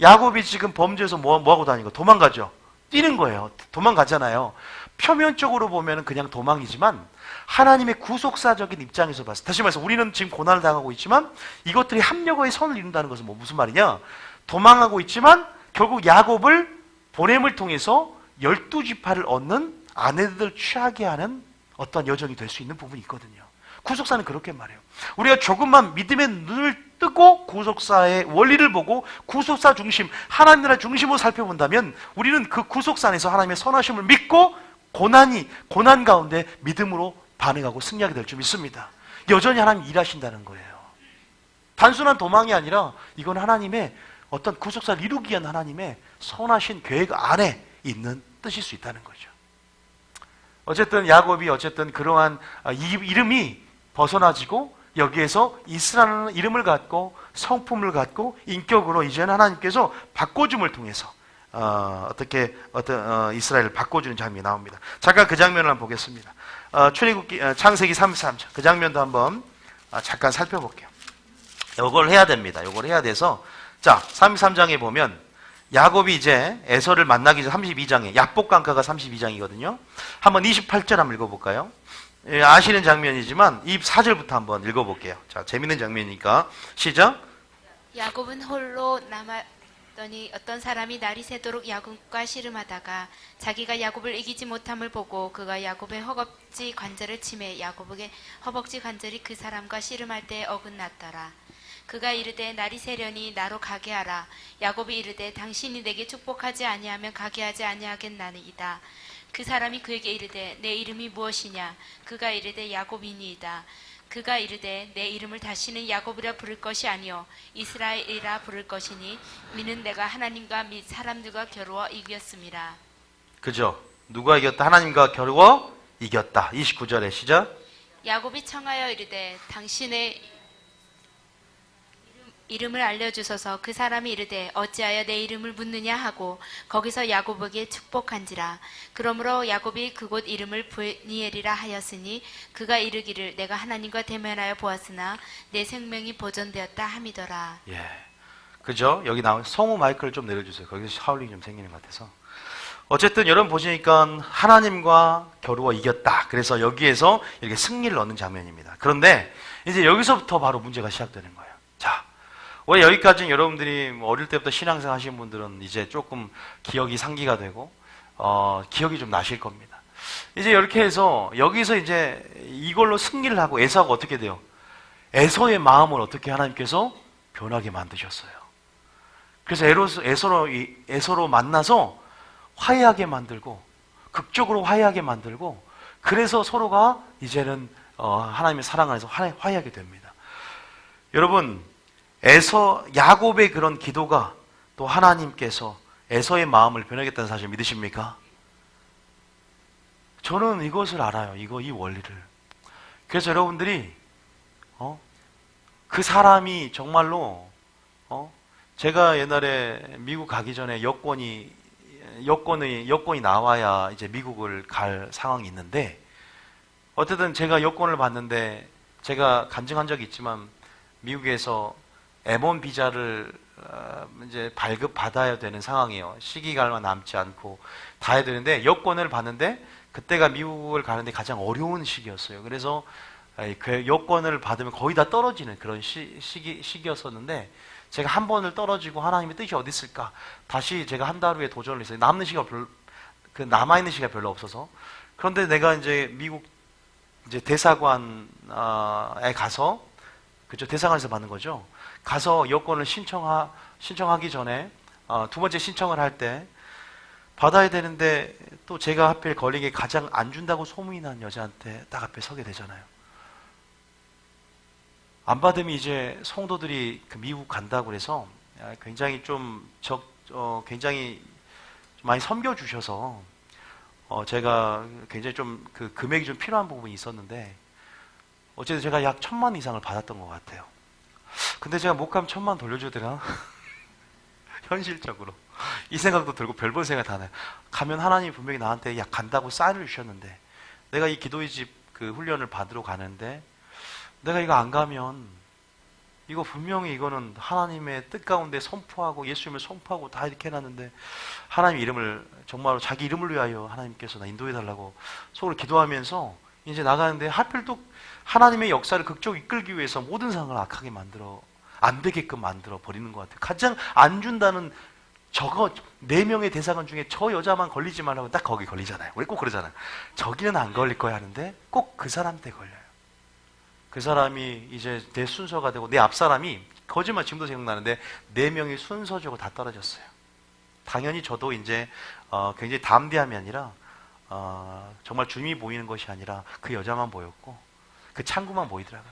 Speaker 1: 야곱이 지금 범죄에서 뭐 하고 다니고 도망가죠. 뛰는 거예요. 도망가잖아요. 표면적으로 보면 그냥 도망이지만 하나님의 구속사적인 입장에서 봤을 때 다시 말해서 우리는 지금 고난을 당하고 있지만 이것들이 합력의 선을 이룬다는 것은 무슨 말이냐? 도망하고 있지만 결국 야곱을 보냄을 통해서 12지파를 얻는 아내들 취하게 하는 어떤 여정이 될 수 있는 부분이 있거든요. 구속사는 그렇게 말해요. 우리가 조금만 믿음의 눈을 뜨고 구속사의 원리를 보고 구속사 중심, 하나님 나라 중심으로 살펴본다면 우리는 그 구속사 안에서 하나님의 선하심을 믿고 고난 가운데 믿음으로 반응하고 승리하게 될 줄 믿습니다. 여전히 하나님 일하신다는 거예요. 단순한 도망이 아니라 이건 하나님의 어떤 구속사를 이루기 위한 하나님의 선하신 계획 안에 있는 뜻일 수 있다는 거죠. 어쨌든 야곱이 어쨌든 그러한 이름이 벗어나지고 여기에서 이스라엘은 이름을 갖고 성품을 갖고 인격으로 이제는 하나님께서 바꿔줌을 통해서 이스라엘을 바꿔주는 장면이 나옵니다. 잠깐 그 장면을 한번 보겠습니다. 출애굽기 창세기 33장 그 장면도 한번 잠깐 살펴볼게요. 이걸 해야 됩니다. 이걸 해야 돼서 자 33장에 보면 야곱이 이제 에서를 만나기 전 32장에 약복강가가 32장이거든요. 한번 28절 한번 읽어볼까요? 예, 아시는 장면이지만 이 4절부터 한번 읽어볼게요. 자, 재밌는 장면이니까 시작.
Speaker 2: 야곱은 홀로 남았더니 어떤 사람이 날이 새도록 야곱과 씨름하다가 자기가 야곱을 이기지 못함을 보고 그가 야곱의 허벅지 관절을 치매 야곱에게 허벅지 관절이 그 사람과 씨름할 때 어긋났더라. 그가 이르되 날이 새려니 나로 가게 하라. 야곱이 이르되 당신이 내게 축복하지 아니하면 가게 하지 아니하겠나이다. 그 사람이 그에게 이르되 내 이름이 무엇이냐? 그가 이르되 야곱이니이다. 그가 이르되 내 이름을 다시는 야곱이라 부를 것이 아니요 이스라엘이라 부를 것이니 이는 내가 하나님과 및 사람들과 겨루어 이겼음이라. 그죠?
Speaker 1: 누가 이겼다? 하나님과 겨루어 이겼다. 29절에 시작.
Speaker 2: 야곱이 청하여 이르되 당신의 이름을 알려주소서. 그 사람이 이르되 어찌하여 내 이름을 묻느냐 하고 거기서 야곱에게 축복한지라. 그러므로 야곱이 그곳 이름을 브니엘이라 하였으니 그가 이르기를 내가 하나님과 대면하여 보았으나 내 생명이 보존되었다 함이더라.
Speaker 1: 예, 그죠? 여기 나온 성우 마이크를 좀 내려주세요. 거기서 샤울링 좀 생기는 것 같아서. 어쨌든 여러분 보시니까 하나님과 겨루어 이겼다. 그래서 여기에서 이렇게 승리를 얻는 장면입니다. 그런데 이제 여기서부터 바로 문제가 시작되는 거예요. 자, 왜 여기까지는 여러분들이 어릴 때부터 신앙생활 하신 분들은 이제 조금 기억이 상기가 되고 기억이 좀 나실 겁니다. 이제 이렇게 해서 여기서 이제 이걸로 승리를 하고 에서가 어떻게 돼요? 에서의 마음을 어떻게 하나님께서 변하게 만드셨어요. 그래서 에서로 만나서 화해하게 만들고, 극적으로 화해하게 만들고, 그래서 서로가 이제는 하나님의 사랑 안에서 화해하게 됩니다. 여러분, 야곱의 그런 기도가 또 하나님께서 에서의 마음을 변하겠다는 사실 믿으십니까? 저는 이것을 알아요. 이 원리를. 그래서 여러분들이 그 사람이 정말로 제가 옛날에 미국 가기 전에 여권이 나와야 이제 미국을 갈 상황이 있는데, 어쨌든 제가 여권을 봤는데 제가 간증한 적이 있지만 미국에서 M1 비자를 이제 발급 받아야 되는 상황이에요. 시기가 얼마 남지 않고 다 해야 되는데, 여권을 봤는데 그때가 미국을 가는데 가장 어려운 시기였어요. 그래서 그 여권을 받으면 거의 다 떨어지는 그런 시기였었는데, 제가 한 번을 떨어지고 하나님의 뜻이 어디 있을까? 다시 제가 한 달 후에 도전을 했어요. 남아있는 시간이 별로 없어서. 그런데 내가 이제 미국 이제 대사관에 가서, 그죠? 대사관에서 받는 거죠. 가서 여권을 신청하기 전에, 두 번째 신청을 할 때 받아야 되는데, 또 제가 하필 걸리게 가장 안 준다고 소문이 난 여자한테 딱 앞에 서게 되잖아요. 안 받으면 이제 성도들이 그 미국 간다고 그래서 굉장히 굉장히 많이 섬겨주셔서, 제가 굉장히 좀 그 금액이 좀 필요한 부분이 있었는데, 어쨌든 제가 약 1,000만 이상을 받았던 것 같아요. 근데 제가 못 가면 1,000만 돌려줘야 되나? 현실적으로. 이 생각도 들고 별별 생각 다 나요. 가면 하나님이 분명히 나한테 간다고 사인을 주셨는데, 내가 이 기도의 집 그 훈련을 받으러 가는데, 내가 이거 안 가면, 이거 분명히 이거는 하나님의 뜻 가운데 선포하고 예수님을 선포하고 다 이렇게 해놨는데, 하나님 이름을 정말로 자기 이름을 위하여 하나님께서 나 인도해달라고 속으로 기도하면서 이제 나가는데, 하필 또 하나님의 역사를 극적으로 이끌기 위해서 모든 상황을 악하게 안 되게끔 만들어 버리는 것 같아요. 가장 안 준다는 저거 4명의 대사관 중에 저 여자만 걸리지 말라고 딱 거기 걸리잖아요. 우리 꼭 그러잖아요. 저기는 안 걸릴 거야 하는데 꼭 그 사람한테 걸려요. 그 사람이 이제 내 순서가 되고, 내 앞사람이, 거짓말 지금도 생각나는데 4명이 순서적으로 다 떨어졌어요. 당연히 저도 이제 굉장히 담대함이 아니라 정말 주님이 보이는 것이 아니라 그 여자만 보였고 그 창구만 보이더라고요.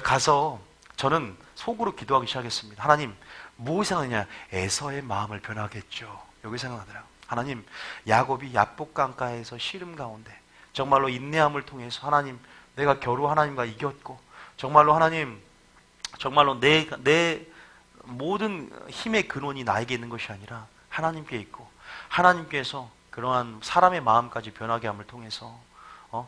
Speaker 1: 가서 저는 속으로 기도하기 시작했습니다. 하나님, 무엇이 생각나냐? 에서의 마음을 변하겠죠. 여기 생각나더라고요. 하나님, 야곱이 야복강가에서 시름 가운데 정말로 인내함을 통해서 하나님, 내가 겨루 하나님과 이겼고, 정말로 하나님, 정말로 내 모든 힘의 근원이 나에게 있는 것이 아니라 하나님께 있고, 하나님께서 그러한 사람의 마음까지 변하게 함을 통해서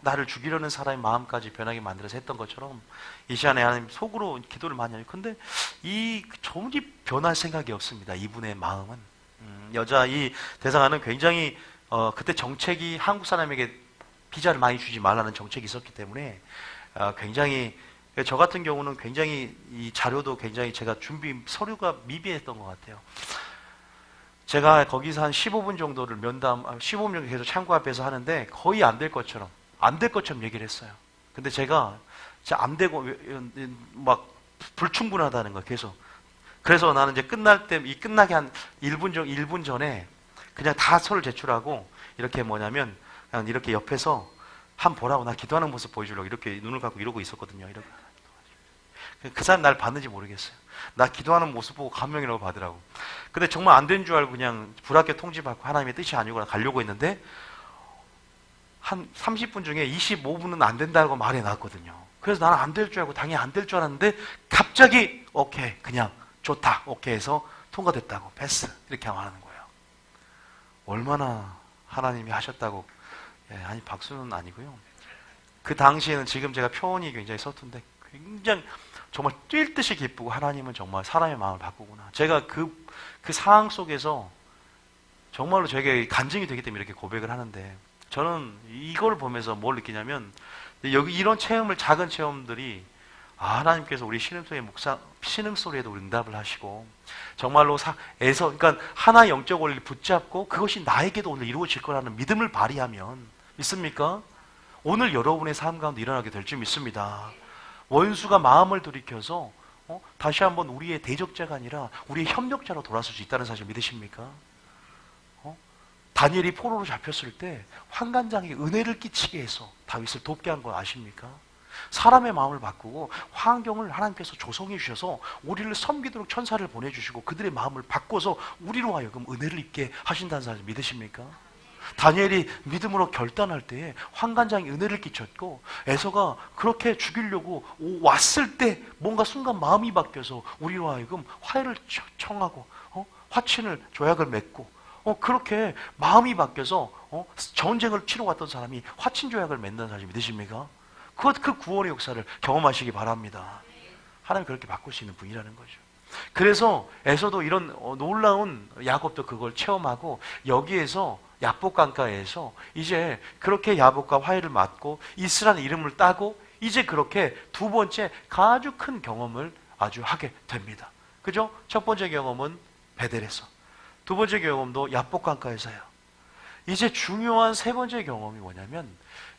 Speaker 1: 나를 죽이려는 사람의 마음까지 변하게 만들어서 했던 것처럼, 이 시간에 하나님 속으로 기도를 많이 해요. 근데 도무지 변할 생각이 없습니다. 이분의 마음은. 이 대사관은 굉장히 그때 정책이 한국 사람에게 비자를 많이 주지 말라는 정책이 있었기 때문에 굉장히, 저 같은 경우는 굉장히 이 자료도 굉장히 제가 서류가 미비했던 것 같아요. 제가 거기서 한 15분 정도를 15분 정도 계속 창구 앞에서 하는데 거의 안 될 것처럼 얘기를 했어요. 근데 제가 진짜 안 되고 막 불충분하다는 거예요, 계속. 그래서 나는 이제 끝나기 한 1분 전에 그냥 다 서를 제출하고, 이렇게 뭐냐면 그냥 이렇게 옆에서 보라고, 나 기도하는 모습 보여주려고 이렇게 눈을 감고 이러고 있었거든요. 이렇게. 그 사람 날 봤는지 모르겠어요. 나 기도하는 모습 보고 감명이라고 받으라고. 근데 정말 안 된 줄 알고 그냥 불합격 통지받고 하나님의 뜻이 아니구나 가려고 했는데, 한 30분 중에 25분은 안 된다고 말이 나왔거든요. 그래서 나는 안 될 줄 알고 당연히 안 될 줄 알았는데, 갑자기 오케이, 그냥 좋다, 오케이 해서 통과됐다고, 패스, 이렇게 말하는 거예요. 얼마나 하나님이 하셨다고. 아니, 박수는 아니고요. 그 당시에는 지금 제가 표현이 굉장히 서툰데 굉장히 정말 뛸 듯이 기쁘고, 하나님은 정말 사람의 마음을 바꾸구나. 제가 그 상황 속에서 정말로 제게 간증이 되기 때문에 이렇게 고백을 하는데, 저는 이걸 보면서 뭘 느끼냐면, 여기 이런 체험을, 작은 체험들이 하나님께서 우리 신음소리에도 응답을 하시고 정말로 그러니까 하나의 영적 원리를 붙잡고 그것이 나에게도 오늘 이루어질 거라는 믿음을 발휘하면, 믿습니까? 오늘 여러분의 삶 가운데 일어나게 될 줄 믿습니다. 원수가 마음을 돌이켜서 다시 한번 우리의 대적자가 아니라 우리의 협력자로 돌아설 수 있다는 사실 믿으십니까? 다니엘이 포로로 잡혔을 때 환관장에게 은혜를 끼치게 해서 다윗을 돕게 한 거 아십니까? 사람의 마음을 바꾸고 환경을 하나님께서 조성해 주셔서 우리를 섬기도록 천사를 보내주시고 그들의 마음을 바꿔서 우리로 하여금 은혜를 입게 하신다는 사실 믿으십니까? 다니엘이 믿음으로 결단할 때에 환관장이 은혜를 끼쳤고, 에서가 그렇게 죽이려고 왔을 때 뭔가 순간 마음이 바뀌어서 우리로 하여금 화해를 청하고 화친을 조약을 맺고 그렇게 마음이 바뀌어서 전쟁을 치러 갔던 사람이 화친 조약을 맺는 사실 믿으십니까? 그 구원의 역사를 경험하시기 바랍니다. 하나님 그렇게 바꿀 수 있는 분이라는 거죠. 그래서 에서도 이런 놀라운, 야곱도 그걸 체험하고 여기에서 야복강가에서 이제 그렇게 야복과 화해를 맺고 이스라엘 이름을 따고 이제 그렇게 두 번째 아주 큰 경험을 아주 하게 됩니다. 그죠? 첫 번째 경험은 베델에서, 두 번째 경험도 야복강가에서요. 이제 중요한 세 번째 경험이 뭐냐면,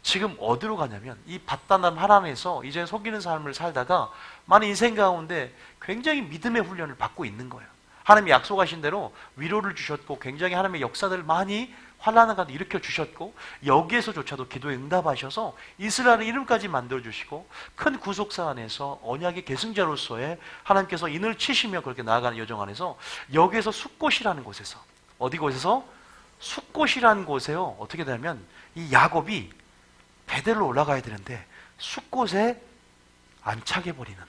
Speaker 1: 지금 어디로 가냐면 이 바다남 하란에서 이제 속이는 삶을 살다가 많은 인생 가운데 굉장히 믿음의 훈련을 받고 있는 거예요. 하나님이 약속하신 대로 위로를 주셨고 굉장히 하나님의 역사들을 많이 환난을 가도 일으켜 주셨고, 여기에서조차도 기도에 응답하셔서 이스라엘의 이름까지 만들어 주시고 큰 구속사 안에서 언약의 계승자로서의 하나님께서 인을 치시며 그렇게 나아가는 여정 안에서 여기에서 숫곳이라는 곳에서, 어디 곳에서? 숫곳이라는 곳에요. 어떻게 되냐면 이 야곱이 베델로 올라가야 되는데 숫곳에 안착해 버리는,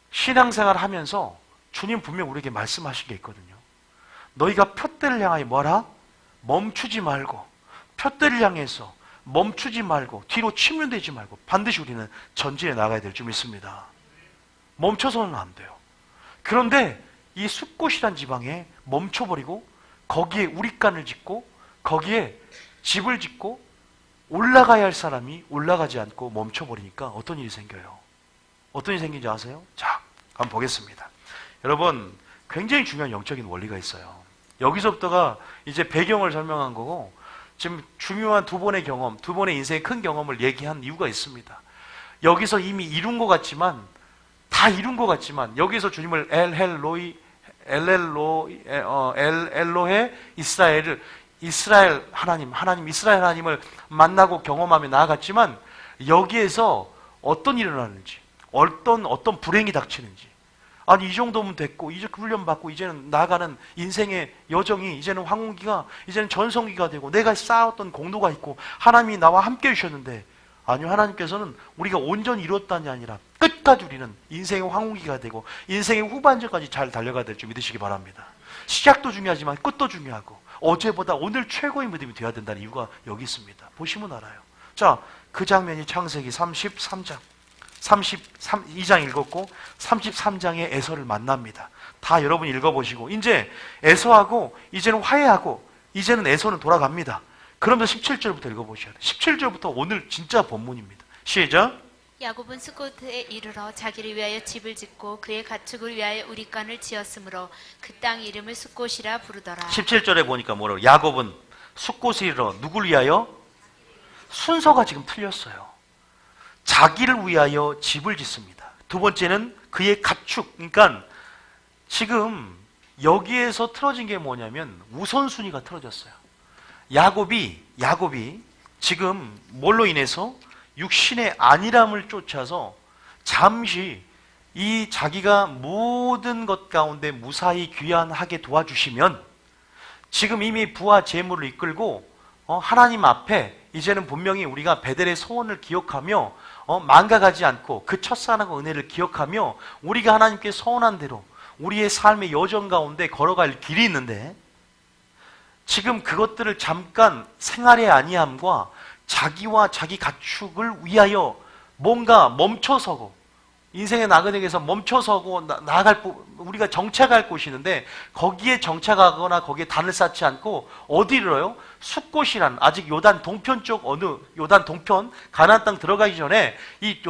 Speaker 1: 신앙생활 하면서 주님 분명 우리에게 말씀하신 게 있거든요. 너희가 푯대를 향하여 뭐라? 멈추지 말고, 푯대를 향해서 멈추지 말고 뒤로 치면되지 말고 반드시 우리는 전진해 나가야 될 줄 믿습니다. 멈춰서는 안 돼요. 그런데 이 숫곳이란 지방에 멈춰버리고 거기에 우리간을 짓고 거기에 집을 짓고 올라가야 할 사람이 올라가지 않고 멈춰버리니까 어떤 일이 생겨요? 어떤 일이 생긴지 아세요? 자, 한번 보겠습니다. 여러분, 굉장히 중요한 영적인 원리가 있어요. 여기서부터가 이제 배경을 설명한 거고, 지금 중요한 두 번의 경험, 두 번의 인생의 큰 경험을 얘기한 이유가 있습니다. 여기서 이미 이룬 것 같지만, 다 이룬 것 같지만, 여기서 주님을 엘로헤 이스라엘 하나님을 만나고 경험하며 나아갔지만, 여기에서 어떤 일이 일어나는지, 어떤 불행이 닥치는지, 아니 이 정도면 됐고 이제 훈련 받고 이제는 나아가는 인생의 여정이 이제는 황혼기가, 이제는 전성기가 되고 내가 쌓았던 공로가 있고 하나님이 나와 함께 해주셨는데, 아니요, 하나님께서는 우리가 온전히 이뤘다니 아니라 끝까지 우리는 인생의 황혼기가 되고 인생의 후반전까지 잘 달려가야 될 줄 믿으시기 바랍니다. 시작도 중요하지만 끝도 중요하고 어제보다 오늘 최고의 믿음이 되어야 된다는 이유가 여기 있습니다. 보시면 알아요. 자, 그 장면이 창세기 32장 읽었고 33장의 에서를 만납니다. 다 여러분 읽어보시고 이제 에서하고 이제는 화해하고 이제는 에서는 돌아갑니다. 그러면서 17절부터 읽어보셔야 돼요. 17절부터 오늘 진짜 본문입니다. 시작.
Speaker 2: 야곱은 숫곳에 이르러 자기를 위하여 집을 짓고 그의 가축을 위하여 우리간을 지었으므로 그 땅 이름을 숫곳이라 부르더라.
Speaker 1: 17절에 보니까 뭐라고? 야곱은 숫곳에 이르러 누굴 위하여? 순서가 지금 틀렸어요. 자기를 위하여 집을 짓습니다. 두 번째는 그의 가축. 그러니까 지금 여기에서 틀어진 게 뭐냐면 우선순위가 틀어졌어요. 야곱이 지금 뭘로 인해서? 육신의 안일함을 쫓아서 잠시 이 자기가 모든 것 가운데 무사히 귀환하게 도와주시면, 지금 이미 부와 재물을 이끌고 하나님 앞에 이제는 분명히 우리가 베델의 소원을 기억하며 망가가지 않고 그 첫사랑과 은혜를 기억하며 우리가 하나님께 소원한 대로 우리의 삶의 여정 가운데 걸어갈 길이 있는데, 지금 그것들을 잠깐 생활의 안이함과 자기와 자기 가축을 위하여 뭔가 멈춰서고
Speaker 3: 인생의 나그네에서 멈춰서고 우리가 정착할 곳이 있는데 거기에 정착하거나 거기에 단을 쌓지 않고 어디로요? 숫곳이란 아직 요단 동편 쪽 요단 동편 가나안 땅 들어가기 전에 이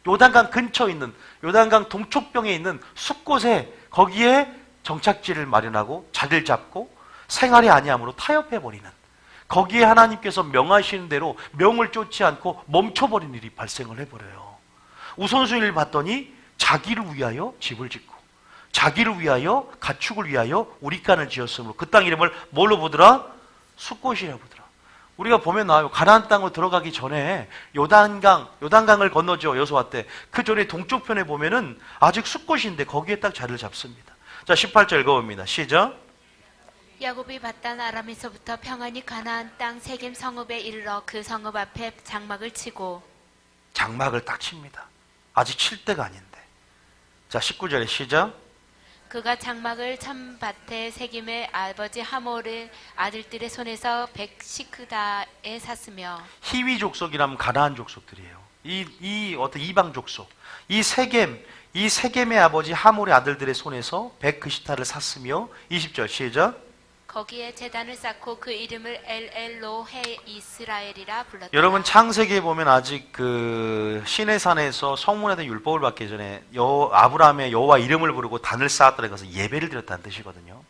Speaker 3: 요단강 근처에 있는 요단강 동쪽병에 있는 숫곳에 거기에 정착지를 마련하고 자리를 잡고 생활이 아니함으로 타협해버리는 거기에 하나님께서 명하시는 대로 명을 쫓지 않고 멈춰버리는 일이 발생을 해버려요. 우선순위를 봤더니 자기를 위하여 집을 짓고 자기를 위하여 가축을 위하여 우리간을 지었으므로 그 땅 이름을 뭘로 보더라? 숫곳이라 보더라. 우리가 보면 나와요. 가나안 땅으로 들어가기 전에 요단강을 건너죠. 여호수아 때. 그 전에 동쪽편에 보면은 아직 숫곳인데 거기에 딱 자리를 잡습니다. 자, 18절 읽어봅니다. 시작.
Speaker 2: 야곱이 바단 아람에서부터 평안히 가나안 땅 세겜 성읍에 이르러 그 성읍 앞에 장막을 치고
Speaker 3: 장막을 딱 칩니다. 아직 칠 때가 아닌데. 자, 19절에 시작.
Speaker 2: 그가 장막을 참 밭에 세겜의 아버지 하몰의 아들들의 손에서 백시크다에 샀으며
Speaker 3: 히위 족속이라면 가나안 족속들이에요. 이 어떤 이방 족속. 이 세겜의 아버지 하몰의 아들들의 손에서 백그시타를 샀으며 20절 시작.
Speaker 2: 거기에 제단을 쌓고 그 이름을 엘엘로헤 이스라엘이라 불렀다.
Speaker 3: 여러분 창세기에 보면 아직 그 시내산에서 성문에 대한 율법을 받기 전에 아브라함의 여호와 이름을 부르고 단을 쌓았다는 것은 예배를 드렸다는 뜻이거든요.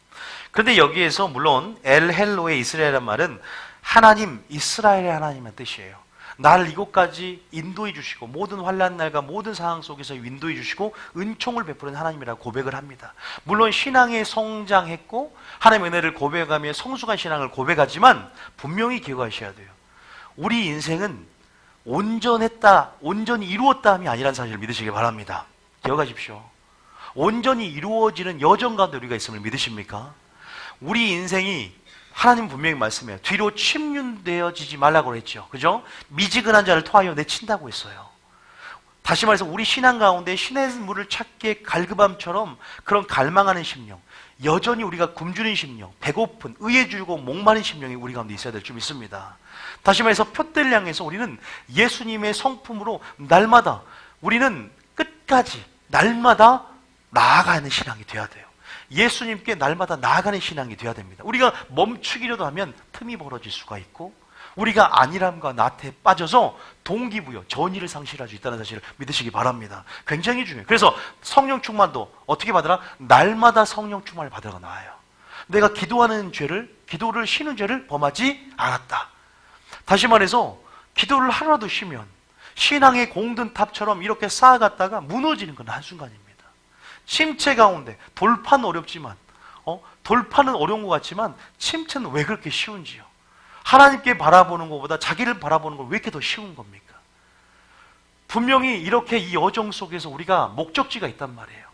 Speaker 3: 그런데 여기에서 물론 엘헬로의 이스라엘이라는 말은 하나님, 이스라엘의 하나님의 뜻이에요. 나를 이곳까지 인도해 주시고 모든 환난 날과 모든 상황 속에서 인도해 주시고 은총을 베푸는 하나님이라고 고백을 합니다. 물론 신앙에 성장했고 하나님의 은혜를 고백하며 성숙한 신앙을 고백하지만 분명히 기억하셔야 돼요. 우리 인생은 온전히 이루었다 함이 아니라는 사실을 믿으시기 바랍니다. 기억하십시오. 온전히 이루어지는 여정 가운데 우리가 있음을 믿으십니까? 우리 인생이 하나님 분명히 말씀해요. 뒤로 침륜되어지지 말라고 했죠. 그죠? 미지근한 자를 토하여 내친다고 했어요. 다시 말해서 우리 신앙 가운데 신의 물을 찾기에 갈급함처럼 그런 갈망하는 심령, 여전히 우리가 굶주린 심령, 배고픈, 의에 줄고 목마른 심령이 우리 가운데 있어야 될 줄 믿습니다. 다시 말해서 표대를 향해서 우리는 예수님의 성품으로 날마다 우리는 끝까지 날마다 나아가는 신앙이 되어야 돼요. 예수님께 날마다 나아가는 신앙이 되어야 됩니다. 우리가 멈추기라도 하면 틈이 벌어질 수가 있고 우리가 안일함과 나태에 빠져서 동기부여, 전의를 상실할 수 있다는 사실을 믿으시기 바랍니다. 굉장히 중요해요. 그래서 성령 충만도 어떻게 받으라? 날마다 성령 충만을 받으러 나와요. 내가 기도를 쉬는 죄를 범하지 않았다. 다시 말해서 기도를 하루라도 쉬면 신앙의 공든 탑처럼 이렇게 쌓아갔다가 무너지는 건 한순간입니다. 침체 가운데 돌파는 어렵지만 돌파는 어려운 것 같지만 침체는 왜 그렇게 쉬운지요? 하나님께 바라보는 것보다 자기를 바라보는 걸 왜 이렇게 더 쉬운 겁니까? 분명히 이렇게 이 여정 속에서 우리가 목적지가 있단 말이에요.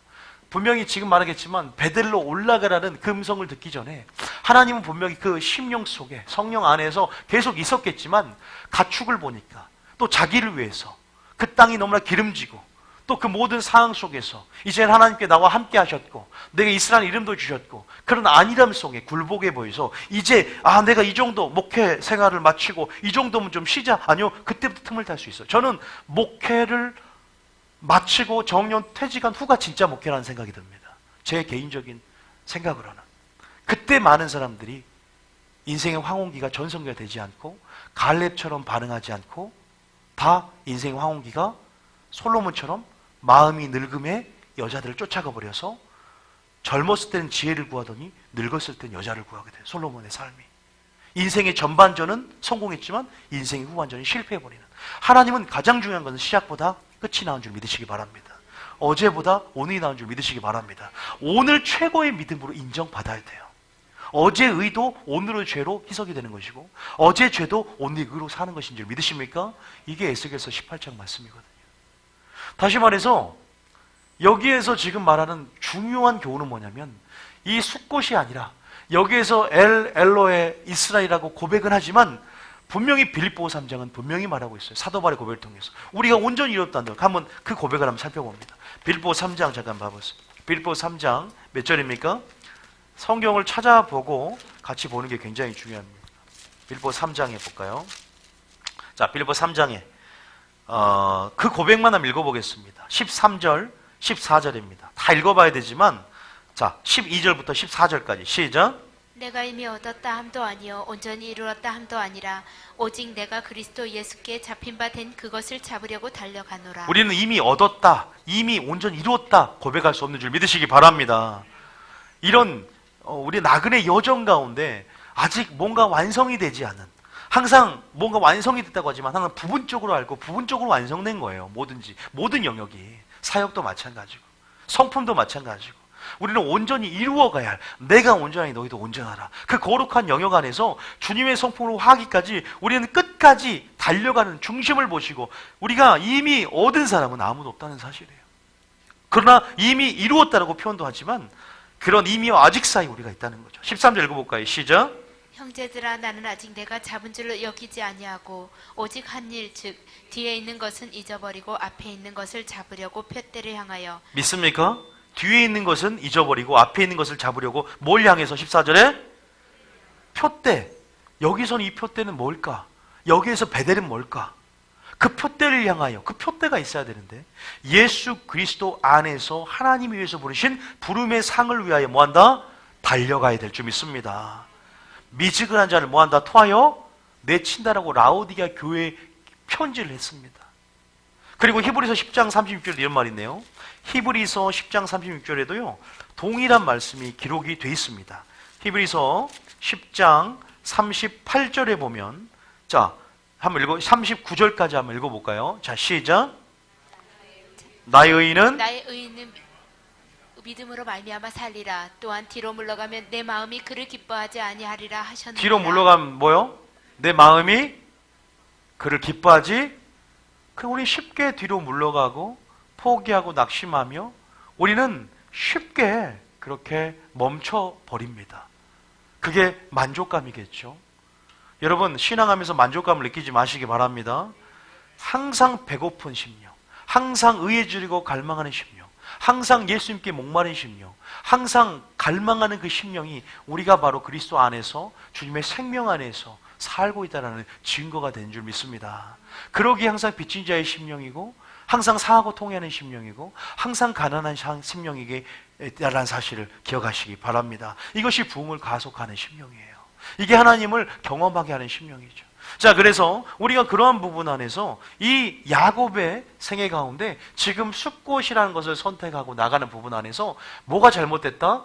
Speaker 3: 분명히 지금 말하겠지만 베델로 올라가라는 그 음성을 듣기 전에 하나님은 분명히 그 심령 속에 성령 안에서 계속 있었겠지만 가축을 보니까 또 자기를 위해서 그 땅이 너무나 기름지고 또 그 모든 상황 속에서 이제 하나님께 나와 함께 하셨고 내게 이스라엘 이름도 주셨고 그런 안일함 속에 굴복해 보여서 이제 내가 이 정도 목회 생활을 마치고 이 정도면 좀 쉬자. 아니요, 그때부터 틈을 탈 수 있어요. 저는 목회를 마치고 정년 퇴직한 후가 진짜 목회라는 생각이 듭니다. 제 개인적인 생각으로는 그때 많은 사람들이 인생의 황혼기가 전성기가 되지 않고 갈렙처럼 반응하지 않고 다 인생의 황혼기가 솔로몬처럼 마음이 늙음에 여자들을 쫓아가 버려서 젊었을 때는 지혜를 구하더니 늙었을 때는 여자를 구하게 돼요. 솔로몬의 삶이. 인생의 전반전은 성공했지만 인생의 후반전은 실패해버리는. 하나님은 가장 중요한 것은 시작보다 끝이 나은 줄 믿으시기 바랍니다. 어제보다 오늘이 나은 줄 믿으시기 바랍니다. 오늘 최고의 믿음으로 인정받아야 돼요. 어제 의도 오늘의 죄로 희석이 되는 것이고 어제 죄도 오늘 의로 사는 것인 줄 믿으십니까? 이게 에스겔서 18장 말씀이거든요. 다시 말해서 여기에서 지금 말하는 중요한 교훈은 뭐냐면 이 숫곳이 아니라 여기에서 엘로의 이스라엘이라고 고백은 하지만 분명히 빌립보서 3장은 분명히 말하고 있어요. 사도 바울의 고백을 통해서 우리가 온전히 이뤘다는 걸 한번 그 고백을 한번 살펴봅니다. 빌립보서 3장 잠깐 봐보세요. 빌립보서 3장 몇 절입니까? 성경을 찾아보고 같이 보는 게 굉장히 중요합니다. 빌립보서 3장에 볼까요? 자, 빌립보서 3장에 그 고백만 한번 읽어보겠습니다. 13절, 14절입니다. 다 읽어봐야 되지만 자, 12절부터 14절까지 시작.
Speaker 2: 내가 이미 얻었다 함도 아니요 온전히 이루었다 함도 아니라 오직 내가 그리스도 예수께 잡힌 바 된 그것을 잡으려고 달려가노라.
Speaker 3: 우리는 이미 얻었다, 이미 온전히 이루었다 고백할 수 없는 줄 믿으시기 바랍니다. 이런 우리 나그네 여정 가운데 아직 뭔가 완성이 되지 않은, 항상 뭔가 완성이 됐다고 하지만 항상 부분적으로 알고 부분적으로 완성된 거예요. 뭐든지 모든 영역이, 사역도 마찬가지고 성품도 마찬가지고 우리는 온전히 이루어가야 할, 내가 온전하니 너희도 온전하라. 그 거룩한 영역 안에서 주님의 성품으로 하기까지 우리는 끝까지 달려가는 중심을 보시고, 우리가 이미 얻은 사람은 아무도 없다는 사실이에요. 그러나 이미 이루었다라고 표현도 하지만 그런 이미와 아직 사이 우리가 있다는 거죠. 13절 읽어볼까요? 시작.
Speaker 2: 형제들아 나는 아직 내가 잡은 줄로 여기지 아니하고 오직 한 일 즉 뒤에 있는 것은 잊어버리고 앞에 있는 것을 잡으려고 푯대를 향하여.
Speaker 3: 믿습니까? 뒤에 있는 것은 잊어버리고 앞에 있는 것을 잡으려고 뭘 향해서 14절에? 푯대. 여기서는 이 푯대는 뭘까? 여기에서 베델은 뭘까? 그 푯대를 향하여, 그 푯대가 있어야 되는데 예수 그리스도 안에서 하나님이 위해서 부르신 부름의 상을 위하여 뭐한다? 달려가야 될 줄 믿습니다. 미지근한 자를 뭐한다? 토하여 내친다라고 라오디게아 교회에 편지를 했습니다. 그리고 히브리서 10장 36절 이런 말이 있네요. 히브리서 10장 36절에도요 동일한 말씀이 기록이 되어 있습니다. 히브리서 10장 38절에 보면, 자 한번 39절까지 한번 읽어볼까요? 자 시작. 나의 의인은
Speaker 2: 믿음으로 말미암아 살리라. 또한 뒤로 물러가면 내 마음이 그를 기뻐하지 아니하리라 하셨느니라.
Speaker 3: 뒤로 물러가면 뭐요? 내 마음이 그를 기뻐하지. 우리 쉽게 뒤로 물러가고 포기하고 낙심하며 우리는 쉽게 그렇게 멈춰버립니다. 그게 만족감이겠죠. 여러분 신앙하면서 만족감을 느끼지 마시기 바랍니다. 항상 배고픈 심령, 항상 의에 주리고 갈망하는 심령, 항상 예수님께 목마른 심령, 항상 갈망하는 그 심령이 우리가 바로 그리스도 안에서 주님의 생명 안에서 살고 있다는 증거가 된 줄 믿습니다. 그러기에 항상 빚진 자의 심령이고 항상 상하고 통해하는 심령이고 항상 가난한 심령이게 라는 사실을 기억하시기 바랍니다. 이것이 부흥을 가속하는 심령이에요. 이게 하나님을 경험하게 하는 심령이죠. 자, 그래서 우리가 그러한 부분 안에서 이 야곱의 생애 가운데 지금 숫꽃이라는 것을 선택하고 나가는 부분 안에서 뭐가 잘못됐다?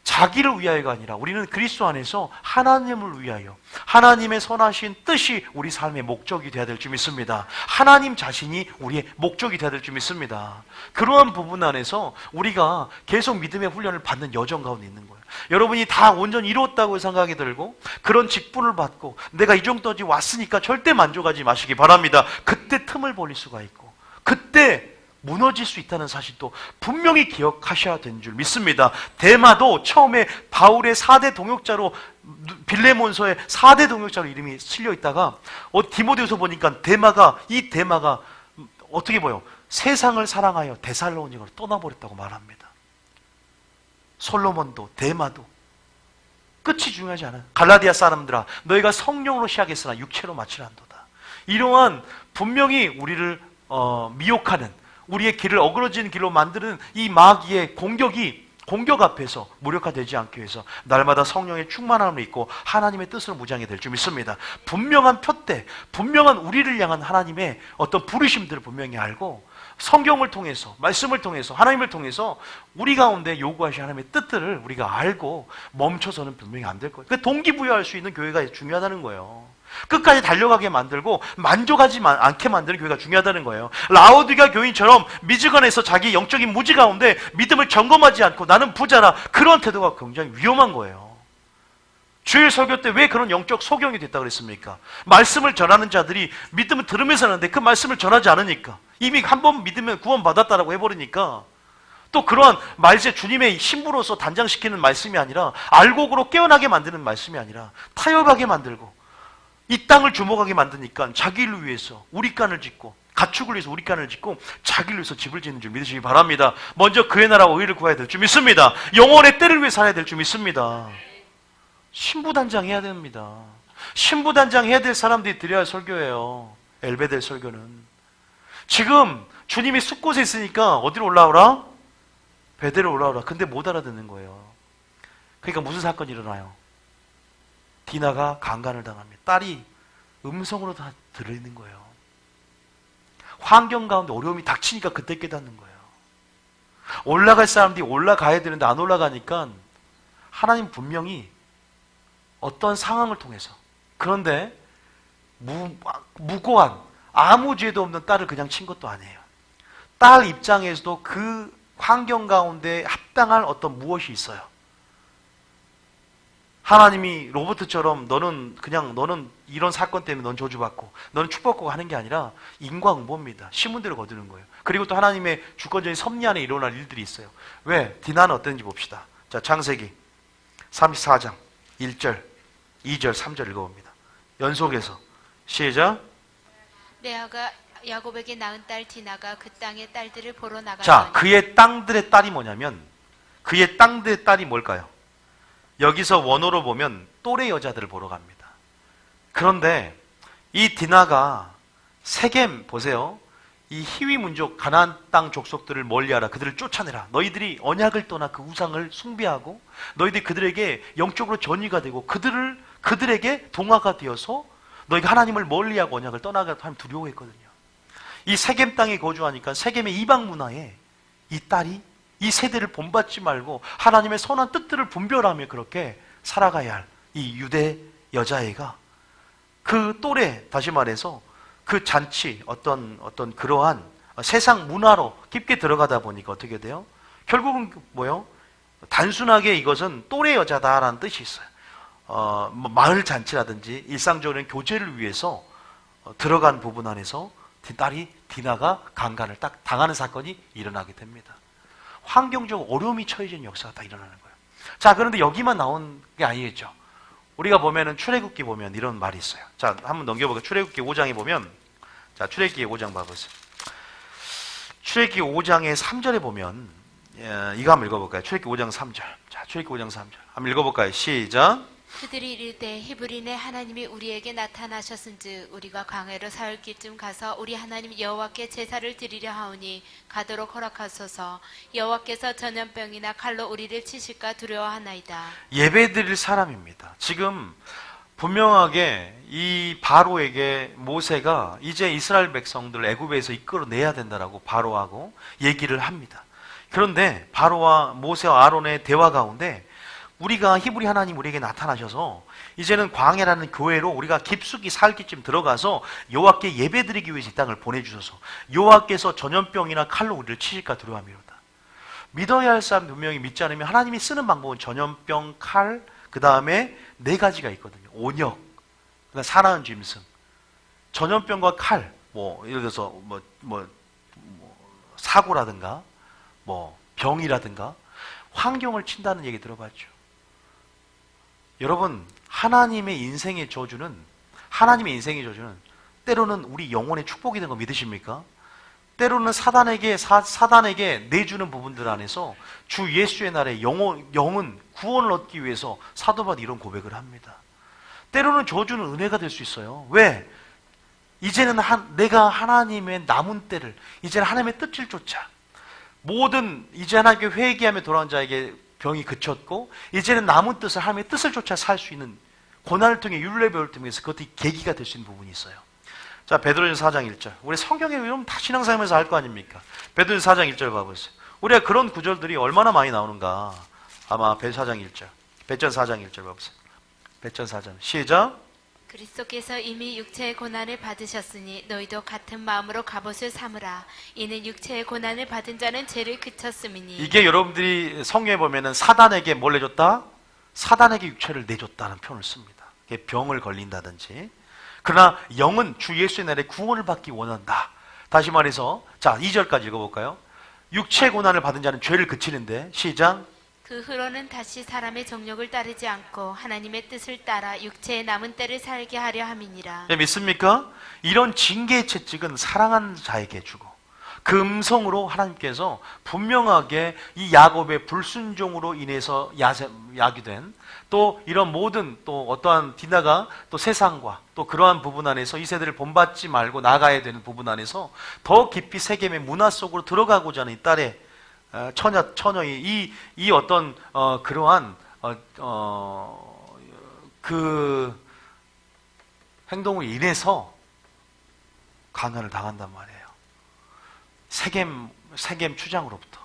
Speaker 3: 자기를 위하여가 아니라 우리는 그리스도 안에서 하나님을 위하여, 하나님의 선하신 뜻이 우리 삶의 목적이 되어야 될 줄 믿습니다. 하나님 자신이 우리의 목적이 되어야 될 줄 믿습니다. 그러한 부분 안에서 우리가 계속 믿음의 훈련을 받는 여정 가운데 있는 거예요. 여러분이 다 온전히 이루었다고 생각이 들고 그런 직분을 받고 내가 이 정도까지 왔으니까 절대 만족하지 마시기 바랍니다. 그때 틈을 벌릴 수가 있고 그때 무너질 수 있다는 사실도 분명히 기억하셔야 되는 줄 믿습니다. 데마도 처음에 바울의 4대 동역자로, 빌레몬서의 4대 동역자로 이름이 실려 있다가 디모데후서 보니까 이 데마가 어떻게 보여? 세상을 사랑하여 데살로니가로 떠나버렸다고 말합니다. 솔로몬도 데마도 끝이 중요하지 않아요. 갈라디아 사람들아 너희가 성령으로 시작했으나 육체로 마치라 한도다. 이러한 분명히 우리를 미혹하는, 우리의 길을 어그러지는 길로 만드는 이 마귀의 공격 앞에서 무력화되지 않기 위해서 날마다 성령의 충만함을 입고 하나님의 뜻을 무장해 될 줄 믿습니다. 분명한 푯대, 분명한 우리를 향한 하나님의 어떤 부르심들을 분명히 알고 성경을 통해서, 말씀을 통해서, 하나님을 통해서 우리 가운데 요구하신 하나님의 뜻들을 우리가 알고 멈춰서는 분명히 안 될 거예요. 그 동기부여할 수 있는 교회가 중요하다는 거예요. 끝까지 달려가게 만들고 만족하지 않게 만드는 교회가 중요하다는 거예요. 라오디게아 교인처럼 미지근해서 자기 영적인 무지 가운데 믿음을 점검하지 않고 나는 부자라, 그런 태도가 굉장히 위험한 거예요. 주일 설교 때 왜 그런 영적 소경이 됐다고 그랬습니까? 말씀을 전하는 자들이 믿음을 들으면서 하는데 그 말씀을 전하지 않으니까, 이미 한 번 믿으면 구원받았다라고 해버리니까, 또 그러한 말세 주님의 신부로서 단장시키는 말씀이 아니라 알곡으로 깨어나게 만드는 말씀이 아니라 타협하게 만들고 이 땅을 주목하게 만드니까 자기를 위해서 우리간을 짓고, 가축을 위해서 우리간을 짓고 자기를 위해서 집을 짓는 줄 믿으시기 바랍니다. 먼저 그의 나라와 의를 구해야 될 줄 믿습니다. 영혼의 때를 위해 살아야 될 줄 믿습니다. 신부단장 해야 됩니다. 신부단장 해야 될 사람들이 드려야 할 설교예요. 엘베델 설교는. 지금 주님이 숲곳에 있으니까 어디로 올라오라? 베델로 올라오라. 근데 못 알아듣는 거예요. 그러니까 무슨 사건이 일어나요? 디나가 강간을 당합니다. 딸이 음성으로 다 들리는 거예요. 환경 가운데 어려움이 닥치니까 그때 깨닫는 거예요. 올라갈 사람들이 올라가야 되는데 안 올라가니까 하나님 분명히 어떤 상황을 통해서, 그런데 무고한 아무 죄도 없는 딸을 그냥 친 것도 아니에요. 딸 입장에서도 그 환경 가운데 합당할 어떤 무엇이 있어요. 하나님이 로버트처럼 너는 이런 사건 때문에 넌 저주받고 너는 축복받고 하는 게 아니라 인과응보입니다. 신문대로 거두는 거예요. 그리고 또 하나님의 주권적인 섭리 안에 일어날 일들이 있어요. 왜? 디나는 어땠는지 봅시다. 자, 창세기 34장 1절, 2절, 3절 읽어봅니다. 연속해서 시작.
Speaker 2: 레아가 야곱에게 낳은 딸 디나가 그 땅의 딸들을 보러 나가더니
Speaker 3: 자, 그의 땅들의 딸이 뭐냐면, 그의 땅들의 딸이 뭘까요? 여기서 원어로 보면 또래 여자들을 보러 갑니다. 그런데 이 디나가 세겜 보세요. 이 히위 민족 가나안 땅 족속들을 멀리하라. 그들을 쫓아내라. 너희들이 언약을 떠나 그 우상을 숭배하고 너희들이 그들에게 영적으로 전이가 되고 그들에게 동화가 되어서 너희가 하나님을 멀리하고 언약을 떠나가 하면 두려워했거든요. 이 세겜 땅에 거주하니까 세겜의 이방 문화에 이 딸이 이 세대를 본받지 말고 하나님의 선한 뜻들을 분별하며 그렇게 살아가야 할 이 유대 여자애가 그 또래, 다시 말해서 그 잔치, 어떤 그러한 세상 문화로 깊게 들어가다 보니까 어떻게 돼요? 결국은 뭐예요? 단순하게 이것은 또래 여자다라는 뜻이 있어요. 마을 잔치라든지 일상적인 교제를 위해서 들어간 부분 안에서 딸이 디나가 강간을 딱 당하는 사건이 일어나게 됩니다. 환경적 어려움이 처해진 역사가 딱 일어나는 거예요. 자, 그런데 여기만 나온 게 아니겠죠. 우리가 보면은 출애굽기 보면 이런 말이 있어요. 자, 한번 넘겨볼게요. 출애굽기 5장에 보면, 자, 출애굽기 5장 봐보세요. 출애굽기 5장의 3절에 보면, 이거 한번 읽어볼까요? 출애굽기 5장 3절. 자, 출애굽기 5장 3절. 한번 읽어볼까요? 시작.
Speaker 2: 그들이 이르되 히브리네 하나님이 우리에게 나타나셨은즉 우리가 광야로 사흘 길쯤 가서 우리 하나님 여호와께 제사를 드리려 하오니 가도록 허락하소서. 여호와께서 전염병이나 칼로 우리를 치실까 두려워하나이다.
Speaker 3: 예배드릴 사람입니다. 지금 분명하게 이 바로에게 모세가 이제 이스라엘 백성들을 애굽에서 이끌어내야 된다라고 바로하고 얘기를 합니다. 그런데 바로와 모세와 아론의 대화 가운데 우리가 히브리 하나님 우리에게 나타나셔서 이제는 광야라는 교회로 우리가 깊숙이 살기쯤 들어가서 여호와께 예배드리기 위해서 이 땅을 보내주셔서 여호와께서 전염병이나 칼로 우리를 치실까 두려워합니다. 믿어야 할 사람 분명히 믿지 않으면 하나님이 쓰는 방법은 전염병, 칼, 그 다음에 4가지가 있거든요. 온역, 그다음 사나운 짐승. 전염병과 칼, 예를 들어서 사고라든가 병이라든가 환경을 친다는 얘기 들어봤죠. 여러분, 하나님의 인생의 저주는 때로는 우리 영혼의 축복이 된 거 믿으십니까? 때로는 사단에게 내주는 부분들 안에서 주 예수의 날에 영은 구원을 얻기 위해서 사도 바울이 이런 고백을 합니다. 때로는 저주는 은혜가 될 수 있어요. 왜? 이제는 내가 하나님의 남은 때를, 이제는 하나님의 뜻을 쫓아 이제 하나님께 회개하며 돌아온 자에게 병이 그쳤고 이제는 남은 뜻을 하나님의 뜻을 쫓아 살 수 있는 고난을 통해 율례배울 통해서 그것이 계기가 될 수 있는 부분이 있어요. 자, 베드로전서 4장 1절. 우리 성경에 여러분 다 신앙생활에서 알 거 아닙니까? 베드로전서 4장 1절 봐보세요. 우리가 그런 구절들이 얼마나 많이 나오는가. 아마 베드로전서 4장 1절. 베드로전서 4장 1절 봐보세요. 베드로전서 4장 시작.
Speaker 2: 그리스도께서 이미 육체의 고난을 받으셨으니 너희도 같은 마음으로 갑옷을 삼으라. 이는 육체의 고난을 받은 자는 죄를 그쳤음이니.
Speaker 3: 이게 여러분들이 성경에 보면은 사단에게 뭘 내줬다? 사단에게 육체를 내줬다는 표현을 씁니다. 병을 걸린다든지. 그러나 영은 주 예수의 날에 구원을 받기 원한다. 다시 말해서 자 2절까지 읽어볼까요? 육체의 고난을 받은 자는 죄를 그치는데 시작.
Speaker 2: 그 후로는 다시 사람의 정욕을 따르지 않고 하나님의 뜻을 따라 육체의 남은 때를 살게 하려 함이니라.
Speaker 3: 믿습니까? 이런 징계의 채찍은 사랑하는 자에게 주고 그 음성으로 하나님께서 분명하게 이 야곱의 불순종으로 인해서 야기된 또 이런 모든 또 어떠한 디나가 또 세상과 또 그러한 부분 안에서 이 세대를 본받지 말고 나가야 되는 부분 안에서 더 깊이 세겜의 문화 속으로 들어가고자 하는 이 딸의 처녀의 이 어떤 그러한 그 행동으로 인해서 가난을 당한단 말이에요. 세겜 추장으로부터.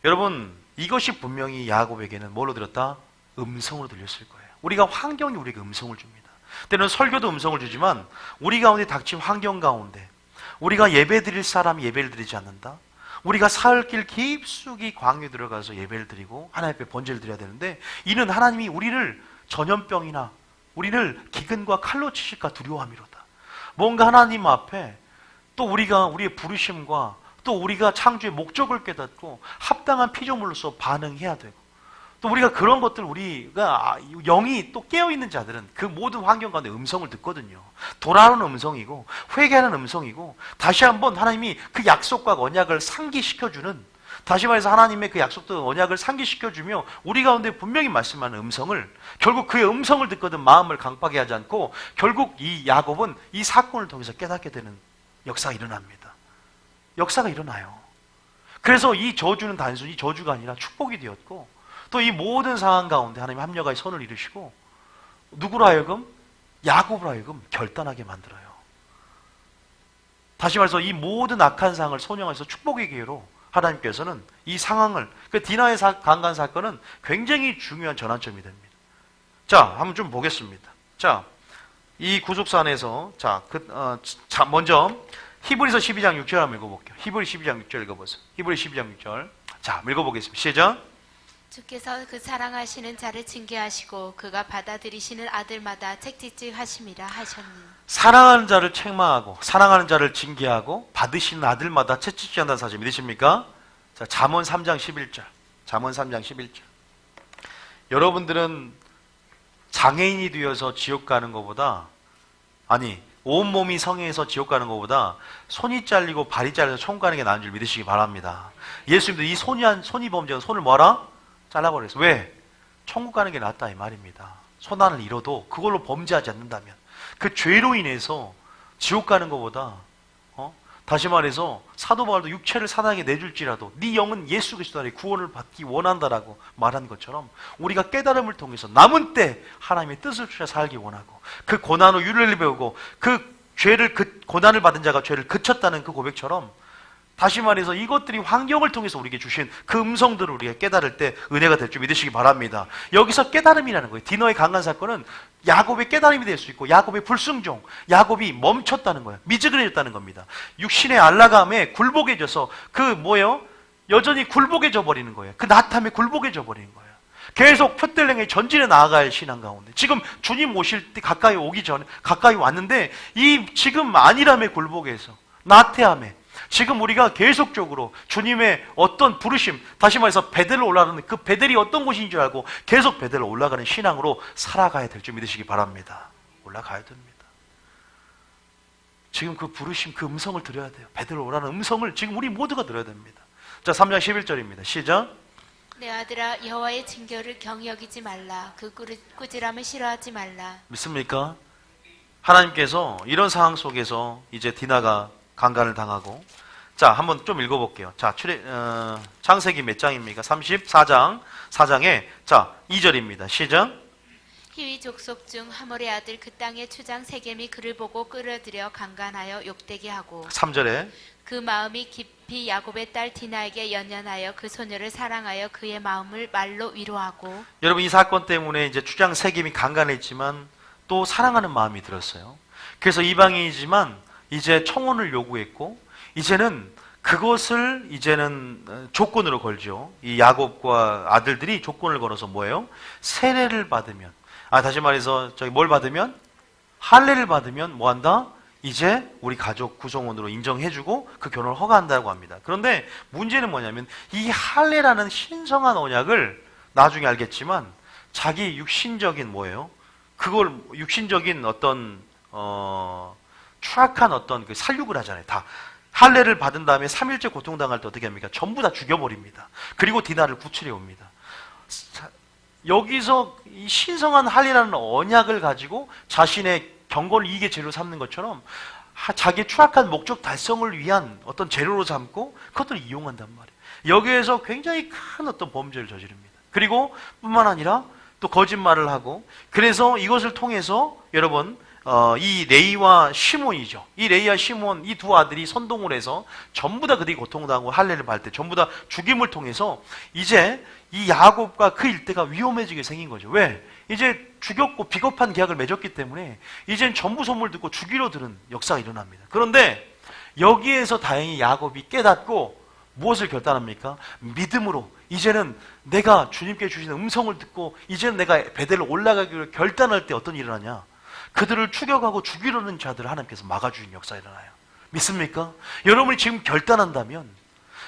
Speaker 3: 여러분, 이것이 분명히 야곱에게는 뭘로 들었다? 음성으로 들렸을 거예요. 우리가 환경이 우리에게 음성을 줍니다. 때로는 설교도 음성을 주지만 우리 가운데 닥친 환경 가운데 우리가 예배 드릴 사람이 예배를 드리지 않는다. 우리가 사흘 길 깊숙이 광야에 들어가서 예배를 드리고 하나님 앞에 번제를 드려야 되는데 이는 하나님이 우리를 전염병이나 우리를 기근과 칼로 치실까 두려워함이로다. 뭔가 하나님 앞에 또 우리의 부르심과 또 우리가 창조의 목적을 깨닫고 합당한 피조물로서 반응해야 되고 또 우리가 그런 것들 우리가 영이 또 깨어있는 자들은 그 모든 환경 가운데 음성을 듣거든요. 돌아오는 음성이고 회개하는 음성이고 다시 한번 하나님이 그 약속과 언약을 상기시켜주는 다시 말해서 하나님의 그 약속과 언약을 상기시켜주며 우리 가운데 분명히 말씀하는 음성을 결국 그의 음성을 듣거든 마음을 강팍하게 하지 않고 결국 이 야곱은 이 사건을 통해서 깨닫게 되는 역사가 일어납니다. 역사가 일어나요. 그래서 이 저주는 단순히 저주가 아니라 축복이 되었고 또 이 모든 상황 가운데 하나님 합력하여 선을 이루시고 누구로 하여금? 야곱으로 하여금 결단하게 만들어요. 다시 말해서 이 모든 악한 상황을 선영해서 축복의 기회로 하나님께서는 이 상황을 그 디나의 강간 사건은 굉장히 중요한 전환점이 됩니다. 자, 한번 좀 보겠습니다. 자, 이 구속사 안에서 먼저 히브리서 12장 6절 한번 읽어볼게요. 히브리 12장 6절 읽어보세요. 히브리 12장 6절. 자, 읽어보겠습니다. 시작.
Speaker 2: 주께서 그 사랑하시는 자를 징계하시고 그가 받아들이시는 아들마다 책짓질 하심이라 하셨니.
Speaker 3: 사랑하는 자를 책망하고 사랑하는 자를 징계하고 받으시는 아들마다 채찍질 한다는 사실 믿으십니까? 자, 잠언 3장 11절. 잠언 3장 11절. 여러분들은 장애인이 되어서 지옥 가는 것보다 온몸이 성행해서 지옥 가는 것보다 손이 잘리고 발이 잘려서 천국 가는 게 나은 줄 믿으시기 바랍니다. 예수님도 이 손이 범죄가 손을 뭐라? 잘라버렸어요. 왜? 천국 가는 게 낫다 이 말입니다. 손안을 잃어도 그걸로 범죄하지 않는다면 그 죄로 인해서 지옥 가는 것보다 다시 말해서 사도 바울도 육체를 사단에게 내줄지라도 네 영은 예수 그리스도 안에 구원을 받기 원한다라고 말한 것처럼 우리가 깨달음을 통해서 남은 때 하나님의 뜻을 추려 살기 원하고 그 고난으로 윤례를 배우고 그 고난을 받은 자가 죄를 그쳤다는 그 고백처럼 다시 말해서 이것들이 환경을 통해서 우리에게 주신 그 음성들을 우리가 깨달을 때 은혜가 될 줄 믿으시기 바랍니다. 여기서 깨달음이라는 거예요. 디너의 강간 사건은 야곱의 깨달음이 될 수 있고 야곱의 불순종, 야곱이 멈췄다는 거예요. 미지근해졌다는 겁니다. 육신의 안락함에 굴복해져서 여전히 굴복해져 버리는 거예요. 그 나탐에 굴복해져 버리는 거예요. 계속 표들랭이 전진해 나아갈 신앙 가운데 지금 주님 오실 때 가까이 오기 전에 가까이 왔는데 이 지금 안일함에 굴복해서 나태함에 지금 우리가 계속적으로 주님의 어떤 부르심, 다시 말해서 베델로 올라가는 그 베델이 어떤 곳인 줄 알고 계속 베델로 올라가는 신앙으로 살아가야 될 줄 믿으시기 바랍니다. 올라가야 됩니다. 지금 그 부르심, 그 음성을 들어야 돼요. 베델로 오라는 음성을 지금 우리 모두가 들어야 됩니다. 자, 3장 11절입니다. 시작.
Speaker 2: 내 아들아 여호와의 징계를 경히 여기지 말라. 그 꾸지람을 싫어하지 말라.
Speaker 3: 믿습니까? 하나님께서 이런 상황 속에서 이제 디나가 강간을 당하고 자, 한번 좀 읽어볼게요. 자, 창세기 몇 장입니까? 34장 4장에 자, 2절입니다. 시작.
Speaker 2: 히위 족속 중 하몰의 아들 그 땅의 추장 세겜이 그를 보고 끌어들여 강간하여 욕되게 하고
Speaker 3: 3절에
Speaker 2: 그 마음이 깊이 야곱의 딸 디나에게 연연하여 그 소녀를 사랑하여 그의 마음을 말로 위로하고
Speaker 3: 여러분 이 사건 때문에 이제 추장 세겜이 강간했지만 또 사랑하는 마음이 들었어요. 그래서 이방인이지만 이제 청혼을 요구했고 이제는 그것을 조건으로 걸죠. 이 야곱과 아들들이 조건을 걸어서 뭐예요? 세례를 받으면 다시 말해서 뭘 받으면? 할례를 받으면 뭐 한다? 이제 우리 가족 구성원으로 인정해주고 그 결혼을 허가한다고 합니다. 그런데 문제는 뭐냐면 이 할례라는 신성한 언약을 나중에 알겠지만 자기 육신적인 뭐예요? 그걸 육신적인 어떤 추악한 어떤 그 살육을 하잖아요. 다 할례를 받은 다음에 3일째 고통당할 때 어떻게 합니까? 전부 다 죽여버립니다. 그리고 디나를 구출해 옵니다. 여기서 이 신성한 할례라는 언약을 가지고 자신의 경건을 이익의 재료로 삼는 것처럼 자기의 추악한 목적 달성을 위한 어떤 재료로 삼고 그것들을 이용한단 말이에요. 여기에서 굉장히 큰 어떤 범죄를 저지릅니다. 그리고 뿐만 아니라 또 거짓말을 하고, 그래서 이것을 통해서 여러분 이 레이와 시몬이죠. 이 레이와 시몬 이 두 아들이 선동을 해서 전부 다 그들이 고통당하고 할례를 받을 때 전부 다 죽임을 통해서 이제 이 야곱과 그 일대가 위험해지게 생긴 거죠. 왜? 이제 죽였고 비겁한 계약을 맺었기 때문에 이젠 전부 소문을 듣고 죽이려 드는 역사가 일어납니다. 그런데 여기에서 다행히 야곱이 깨닫고 무엇을 결단합니까? 믿음으로 이제는 내가 주님께 주시는 음성을 듣고 이제는 내가 베델로 올라가기로 결단할 때 어떤 일이 일어나냐? 그들을 추격하고 죽이려는 자들을 하나님께서 막아주신 역사가 일어나요. 믿습니까? 여러분이 지금 결단한다면,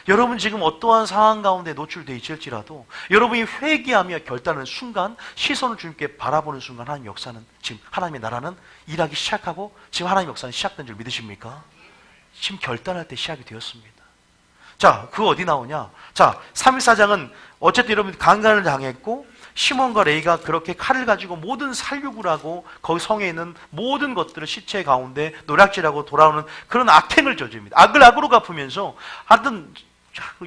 Speaker 3: 여러분 지금 어떠한 상황 가운데 노출되어 있을지라도 여러분이 회개하며 결단하는 순간, 시선을 주님께 바라보는 순간 하나님의 역사는, 지금 하나님의 나라는 일하기 시작하고 지금 하나님의 역사는 시작된 줄 믿으십니까? 지금 결단할 때 시작이 되었습니다. 자, 그거 어디 나오냐? 자, 314장은 어쨌든 여러분 강간을 당했고 시몬과 레이가 그렇게 칼을 가지고 모든 살육을 하고 거기 성에 있는 모든 것들을 시체 가운데 노략질하고 돌아오는 그런 악행을 저지릅니다. 악을 악으로 갚으면서 하여튼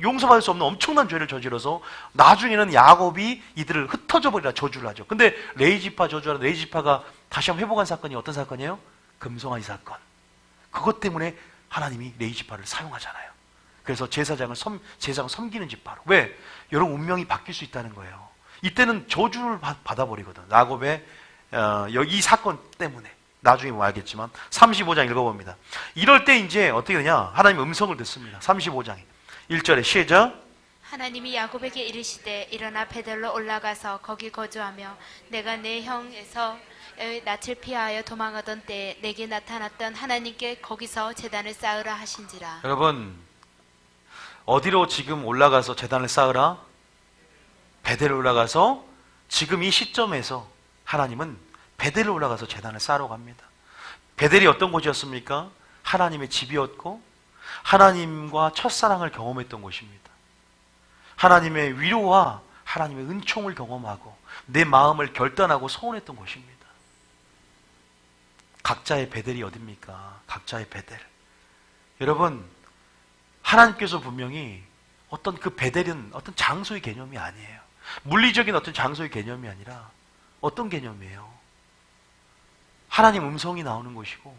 Speaker 3: 용서받을 수 없는 엄청난 죄를 저질러서 나중에는 야곱이 이들을 흩어져 버리라 저주를 하죠. 근데 레이 지파 저주하는 레이 지파가 다시 한번 회복한 사건이 어떤 사건이에요? 금송아지 사건. 그것 때문에 하나님이 레이 지파를 사용하잖아요. 그래서 제사장을 섬기는 지파로. 왜? 여러분 운명이 바뀔 수 있다는 거예요. 이때는 저주를 받아버리거든. 야곱의 이 사건 때문에. 나중에 뭐 알겠지만 35장 읽어봅니다. 이럴 때 이제 어떻게 되냐? 하나님 음성을 듣습니다. 35장에 1절에 시작.
Speaker 2: 하나님이 야곱에게 이르시되 일어나 베델로 올라가서 거기 거주하며 내가 내 형에서 낯을 피하여 도망하던 때에 내게 나타났던 하나님께 거기서 제단을 쌓으라 하신지라.
Speaker 3: 여러분 어디로 지금 올라가서 제단을 쌓으라? 베델로 올라가서 지금 이 시점에서 하나님은 베델로 올라가서 제단을 쌓으러 갑니다. 베델이 어떤 곳이었습니까? 하나님의 집이었고 하나님과 첫사랑을 경험했던 곳입니다. 하나님의 위로와 하나님의 은총을 경험하고 내 마음을 결단하고 소원했던 곳입니다. 각자의 베델이 어딥니까? 각자의 베델. 여러분 하나님께서 분명히 어떤 그 베델은 어떤 장소의 개념이 아니에요. 물리적인 어떤 장소의 개념이 아니라 어떤 개념이에요? 하나님 음성이 나오는 곳이고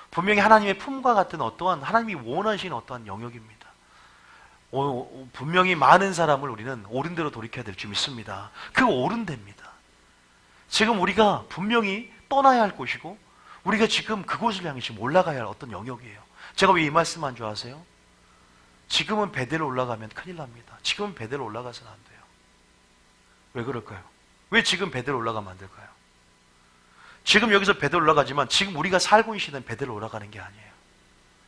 Speaker 3: 분명히 하나님의 품과 같은 어떠한 하나님이 원하시는 어떠한 영역입니다. 분명히 많은 사람을 우리는 옳은 대로 돌이켜야 될 줄 믿습니다. 그 옳은 데입니다. 지금 우리가 분명히 떠나야 할 곳이고 우리가 지금 그곳을 향해 지금 올라가야 할 어떤 영역이에요. 제가 왜 이 말씀한 줄 아세요? 지금은 베델로 올라가면 큰일 납니다. 지금은 베델로 올라가서는 안 돼요. 왜 그럴까요? 왜 지금 베델로 올라가면 안 될까요? 지금 여기서 베델로 올라가지만 지금 우리가 살고 있는 시대는 베델로 올라가는 게 아니에요.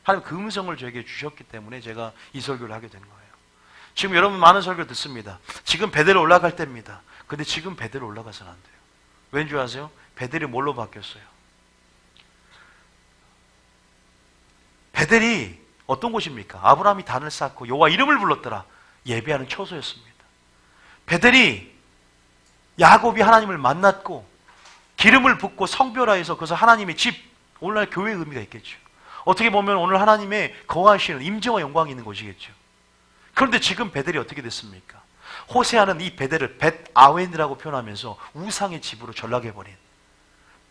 Speaker 3: 하나님 그 음성을 저에게 주셨기 때문에 제가 이 설교를 하게 된 거예요. 지금 여러분 많은 설교 듣습니다. 지금 베델로 올라갈 때입니다. 근데 지금 베델로 올라가서는 안 돼요. 왠지 아세요? 베델이 뭘로 바뀌었어요? 베델이 어떤 곳입니까? 아브라함이 단을 쌓고 여호와 이름을 불렀더라. 예배하는 처소였습니다. 베델이 야곱이 하나님을 만났고 기름을 붓고 성별화해서 그래서 하나님의 집, 오늘날 교회의 의미가 있겠죠. 어떻게 보면 오늘 하나님의 거하시는 임재와 영광이 있는 곳이겠죠. 그런데 지금 베델이 어떻게 됐습니까? 호세아는 이 베델을 벳아웬이라고 표현하면서 우상의 집으로 전락해버린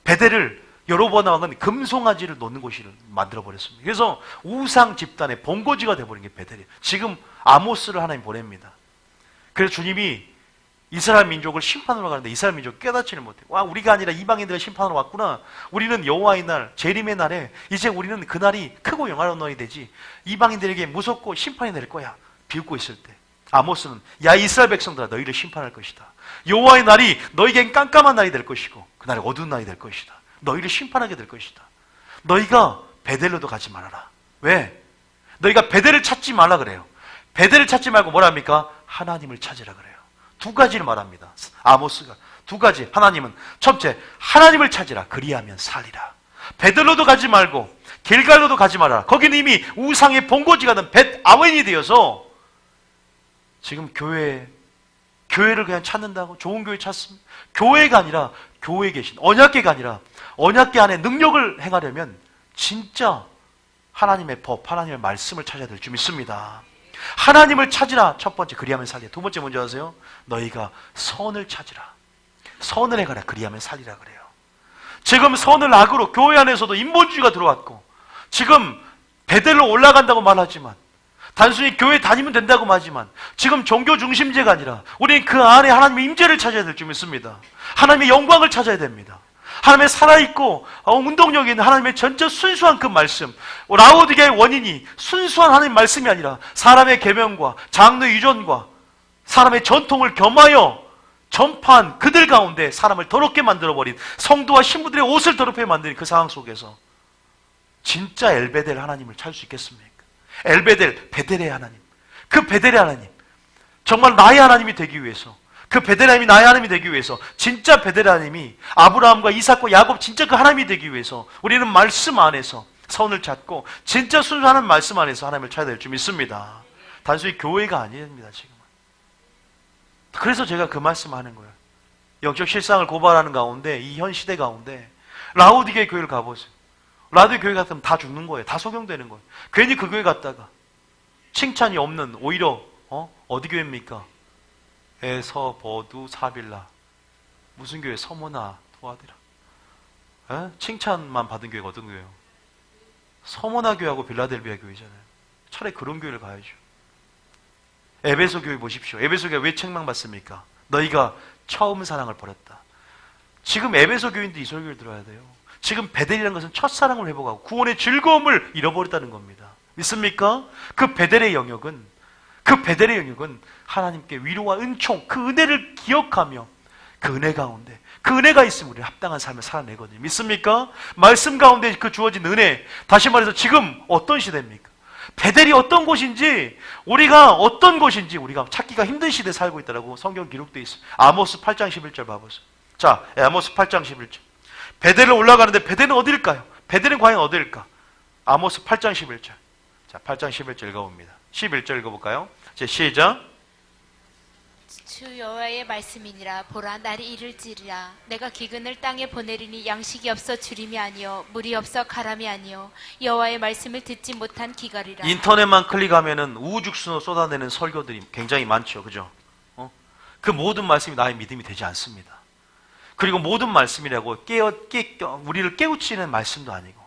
Speaker 3: 베델을 여로보암 왕은 금송아지를 놓는 곳을 만들어버렸습니다. 그래서 우상 집단의 본거지가 되어버린 게 베델이에요. 지금 아모스를 하나님 보냅니다. 그래서 주님이 이스라엘 민족을 심판하러 가는데 이스라엘 민족이 깨닫지를 못해요. 와, 우리가 아니라 이방인들을 심판하러 왔구나. 우리는 여호와의 날, 재림의 날에 이제 우리는 그날이 크고 영화로운 날이 되지 이방인들에게 무섭고 심판이 될 거야. 비웃고 있을 때 아모스는 야 이스라엘 백성들아 너희를 심판할 것이다. 여호와의 날이 너희에겐 깜깜한 날이 될 것이고 그날이 어두운 날이 될 것이다. 너희를 심판하게 될 것이다. 너희가 베델로도 가지 말아라. 왜? 너희가 베델을 찾지 말라 그래요. 베델을 찾지 말고 뭐랍니까? 하나님을 찾으라 그래요. 두 가지를 말합니다. 아모스가 두 가지. 하나님은 첫째, 하나님을 찾으라. 그리하면 살리라. 베델로도 가지 말고 길갈로도 가지 말아라. 거기는 이미 우상의 본고지가 된 벳 아웬이 되어서 지금 교회를 그냥 찾는다고? 좋은 교회 찾습니다. 교회가 아니라 교회에 계신 언약궤가 아니라 언약궤 안에 능력을 행하려면 진짜 하나님의 법, 하나님의 말씀을 찾아야 될 줄 믿습니다. 하나님을 찾으라. 첫 번째, 그리하면 살리라. 두 번째 뭔지 아세요? 너희가 선을 찾으라. 선을 행하라. 그리하면 살리라 그래요. 지금 선을 악으로 교회 안에서도 인본주의가 들어왔고, 지금 베델로 올라간다고 말하지만, 단순히 교회 다니면 된다고 말하지만, 지금 종교 중심제가 아니라 우리는 그 안에 하나님의 임재를 찾아야 될 줄 믿습니다. 하나님의 영광을 찾아야 됩니다. 하나님의 살아있고 운동력이 있는 하나님의 전적 순수한 그 말씀, 라오디게의 원인이 순수한 하나님의 말씀이 아니라 사람의 계명과 장르 유전과 사람의 전통을 겸하여 전파한 그들 가운데 사람을 더럽게 만들어버린, 성도와 신부들의 옷을 더럽게 만드는 그 상황 속에서 진짜 엘베델 하나님을 찾을 수 있겠습니까? 엘베델, 베델의 하나님, 그 베델의 하나님, 정말 나의 하나님이 되기 위해서, 그 베델의 하나님이 나의 하나님이 되기 위해서, 진짜 베델의 하나님이 아브라함과 이삭과 야곱 진짜 그 하나님이 되기 위해서 우리는 말씀 안에서 선을 찾고 진짜 순수한 말씀 안에서 하나님을 찾아야 될 줄 믿습니다. 단순히 교회가 아닙니다. 지금은. 그래서 제가 그 말씀하는 거예요. 영적 실상을 고발하는 가운데, 이 현 시대 가운데 라오디게 교회를 가보세요. 라오디게 교회 갔으면 다 죽는 거예요. 다 소경되는 거예요. 괜히 그 교회 갔다가 칭찬이 없는, 오히려 어디 교회입니까? 에서 버두 사빌라, 무슨 교회? 서모나 도와드라. 칭찬만 받은 교회가 어떤 교회예요? 서모나 교회하고 빌라델비아 교회잖아요. 차라리 그런 교회를 가야죠. 에베소 교회 보십시오. 에베소 교회 왜 책망받습니까? 너희가 처음 사랑을 버렸다. 지금 에베소 교인들이 이 설교를 들어야 돼요. 지금 베델이라는 것은 첫사랑을 회복하고 구원의 즐거움을 잃어버렸다는 겁니다. 믿습니까? 그 베델의 영역은 하나님께 위로와 은총, 그 은혜를 기억하며 그 은혜 가운데, 그 은혜가 있으면 우리는 합당한 삶을 살아내거든요. 믿습니까? 말씀 가운데 그 주어진 은혜, 다시 말해서 지금 어떤 시대입니까? 베델이 어떤 곳인지, 우리가 어떤 곳인지 우리가 찾기가 힘든 시대에 살고 있다고 성경 기록되어 있어요. 아모스 8장 11절 봐보세요. 자, 아모스 8장 11절. 베델을 올라가는데 베델은 어디일까요? 베델은 과연 어디일까? 아모스 8장 11절. 자, 8장 11절 읽어봅니다. 11절 읽어볼까요? 제 시작.
Speaker 2: 주 여호와의 말씀이니라. 보라, 날이 이를지리라. 내가 기근을 땅에 보내리니 양식이 없어 주림이 아니요 물이 없어 가람이 아니요 여호와의 말씀을 듣지 못한 기갈이라.
Speaker 3: 인터넷만 클릭하면은 우후죽순으로 쏟아내는 설교들이 굉장히 많죠. 그죠? 그 모든 말씀이 나의 믿음이 되지 않습니다. 그리고 모든 말씀이라고 우리를 깨우치는 말씀도 아니고,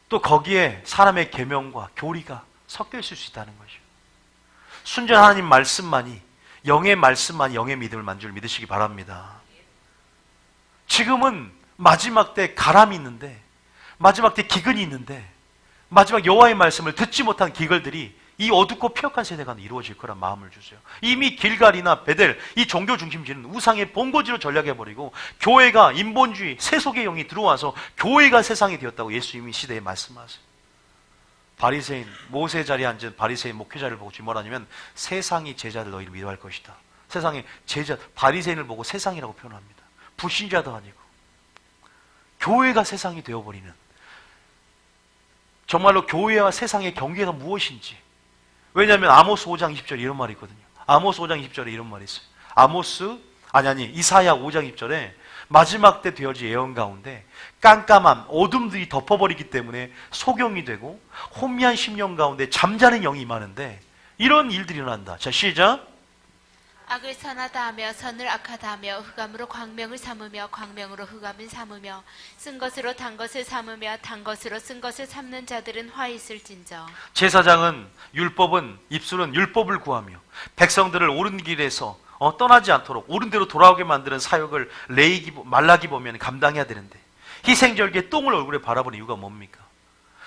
Speaker 3: 또 거기에 사람의 계명과 교리가 섞여 있을 수 있다는 거죠. 순전 하나님 말씀만이, 영의 말씀만이 영의 믿음을 만들 줄 믿으시기 바랍니다. 지금은 마지막 때 가람이 있는데, 마지막 때 기근이 있는데, 마지막 여호와의 말씀을 듣지 못한 기글들이 이 어둡고 폐역한 세대가 이루어질 거란 마음을 주세요. 이미 길갈이나 베델, 이 종교 중심지는 우상의 본고지로 전락해버리고 교회가 인본주의, 세속의 영이 들어와서 교회가 세상이 되었다고 예수님이 시대에 말씀하세요. 바리새인, 모세 자리에 앉은 바리새인 목회자를 보고 주님 뭐라냐면, 세상이 제자를 너희를 미워할 것이다. 세상의 제자, 바리새인을 보고 세상이라고 표현합니다. 불신자도 아니고 교회가 세상이 되어버리는, 정말로 교회와 세상의 경계가 무엇인지. 왜냐하면 아모스 5장 20절에 이런 말이 있거든요. 아모스 5장 20절에 이런 말이 있어요. 이사야 5장 20절에 마지막 때 되어질 예언 가운데 깜깜함, 어둠들이 덮어버리기 때문에 소경이 되고 혼미한 심령 가운데 잠자는 영이 임하는데 이런 일들이 일어난다. 자, 시작.
Speaker 2: 악을 선하다 하며 선을 악하다 하며 흑암으로 광명을 삼으며 광명으로 흑암을 삼으며 쓴 것으로 단 것을 삼으며 단 것으로 쓴 것을 삼는 자들은 화 있을진저.
Speaker 3: 제사장은 입술은 율법을 구하며 백성들을 옳은 길에서 떠나지 않도록 옳은 대로 돌아오게 만드는 사역을 말라기 보면 감당해야 되는데, 희생절기에 똥을 얼굴에 바라보는 이유가 뭡니까?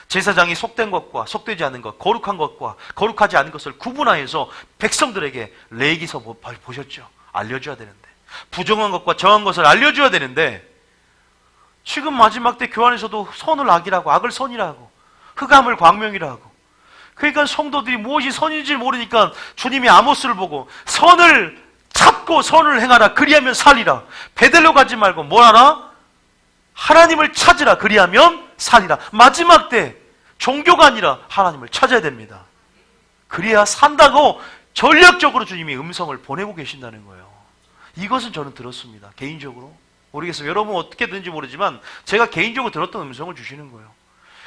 Speaker 3: 제사장이 속된 것과 속되지 않은 것, 거룩한 것과 거룩하지 않은 것을 구분하여서 백성들에게 레위기서 보셨죠? 알려줘야 되는데, 부정한 것과 정한 것을 알려줘야 되는데, 지금 마지막 때 교환에서도 선을 악이라고, 악을 선이라고, 흑암을 광명이라고. 그러니까 성도들이 무엇이 선인지 모르니까 주님이 아모스를 보고 선을 찾고 선을 행하라, 그리하면 살리라. 베델로 가지 말고 뭘 하라? 하나님을 찾으라, 그리하면 살리라. 마지막 때 종교가 아니라 하나님을 찾아야 됩니다. 그래야 산다고 전략적으로 주님이 음성을 보내고 계신다는 거예요. 이것은 저는 들었습니다. 개인적으로. 모르겠어요. 여러분 어떻게든지 모르지만 제가 개인적으로 들었던 음성을 주시는 거예요.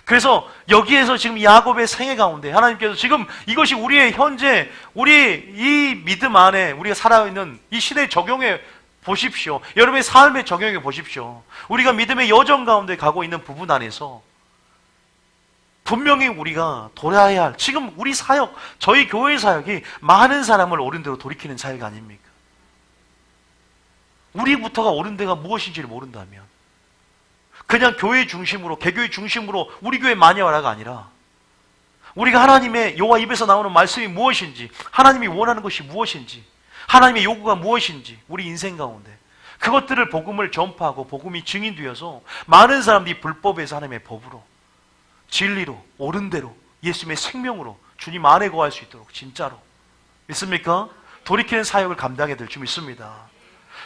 Speaker 3: 그래서 여기에서 지금 야곱의 생애 가운데 하나님께서 지금 이것이 우리의 현재, 우리 이 믿음 안에 우리가 살아있는 이 시대에 적용해 보십시오. 여러분의 삶에 적용해 보십시오. 우리가 믿음의 여정 가운데 가고 있는 부분 안에서 분명히 우리가 돌아야 할, 지금 우리 사역, 저희 교회 사역이 많은 사람을 옳은 대로 돌이키는 사역 아닙니까? 우리부터가 옳은 데가 무엇인지를 모른다면 그냥 교회 중심으로, 개교회 중심으로 우리 교회 많이 와라가 아니라 우리가 하나님의 여호와 입에서 나오는 말씀이 무엇인지, 하나님이 원하는 것이 무엇인지, 하나님의 요구가 무엇인지 우리 인생 가운데 그것들을 복음을 전파하고 복음이 증인되어서 많은 사람들이 불법에서 하나님의 법으로, 진리로, 옳은 대로, 예수님의 생명으로 주님 안에 거할 수 있도록 진짜로 믿습니까? 돌이키는 사역을 감당해야 될 줄 믿습니다.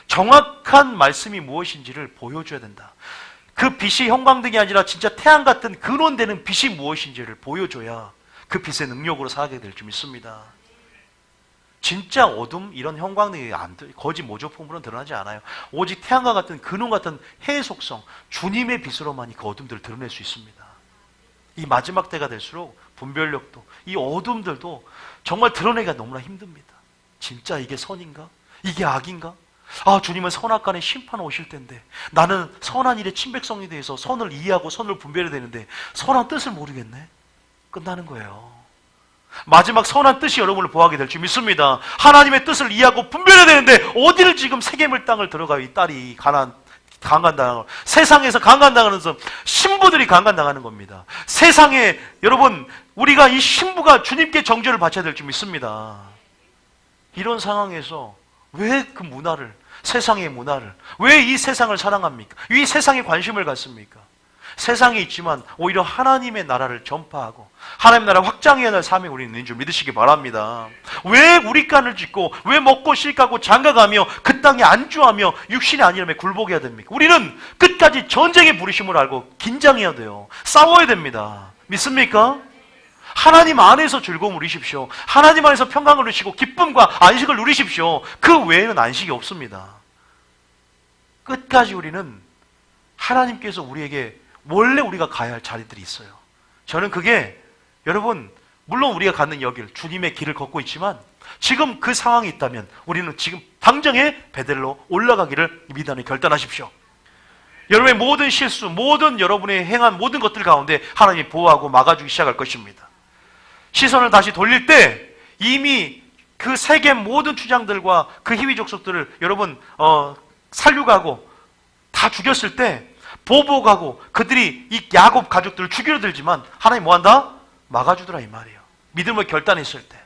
Speaker 3: 정확한 말씀이 무엇인지를 보여줘야 된다. 그 빛이 형광등이 아니라 진짜 태양 같은 근원되는 빛이 무엇인지를 보여줘야 그 빛의 능력으로 살게 될 줄 믿습니다. 진짜 어둠, 이런 형광등이 거짓 모조품으로는 드러나지 않아요. 오직 태양과 같은 근원 같은 해의 속성, 주님의 빛으로만이 그 어둠들을 드러낼 수 있습니다. 이 마지막 때가 될수록 분별력도, 이 어둠들도 정말 드러내기가 너무나 힘듭니다. 진짜 이게 선인가? 이게 악인가? 아, 주님은 선악간에 심판 오실 텐데 나는 선한 일의 친백성에 대해서 선을 이해하고 선을 분별해야 되는데 선한 뜻을 모르겠네. 끝나는 거예요. 마지막 선한 뜻이 여러분을 보호하게 될 줄 믿습니다. 하나님의 뜻을 이해하고 분별해야 되는데 어디를 지금 세겜을 땅을 들어가요. 이 딸이 강간당하는, 세상에서 강간당하면서 신부들이 강간당하는 겁니다. 세상에 여러분 우리가 이 신부가 주님께 정죄를 바쳐야 될 줄 믿습니다. 이런 상황에서 왜 그 문화를, 세상의 문화를, 왜 이 세상을 사랑합니까? 이 세상에 관심을 갖습니까? 세상에 있지만 오히려 하나님의 나라를 전파하고 하나님의 나라 확장해야 할 사명이 우리 있는 줄 믿으시기 바랍니다. 왜 우리 깐을 짓고 왜 먹고 쉴까고 장가가며 그 땅에 안주하며 육신이 아니라며 굴복해야 됩니까? 우리는 끝까지 전쟁의 부르심을 알고 긴장해야 돼요. 싸워야 됩니다. 믿습니까? 하나님 안에서 즐거움을 누리십시오. 하나님 안에서 평강을 누리시고 기쁨과 안식을 누리십시오. 그 외에는 안식이 없습니다. 끝까지 우리는 하나님께서 우리에게 원래 우리가 가야 할 자리들이 있어요. 저는 그게 여러분 물론 우리가 갖는 여길, 주님의 길을 걷고 있지만 지금 그 상황이 있다면 우리는 지금 당장에 베델로 올라가기를 미단에 결단하십시오. 여러분의 모든 실수, 모든 여러분의 행한 모든 것들 가운데 하나님이 보호하고 막아주기 시작할 것입니다. 시선을 다시 돌릴 때 이미 그 세계 모든 주장들과 그 희위 족속들을 여러분 살육하고 다 죽였을 때 보복하고 그들이 이 야곱 가족들을 죽이려 들지만 하나님 뭐한다? 막아주더라 이 말이에요. 믿음을 결단했을 때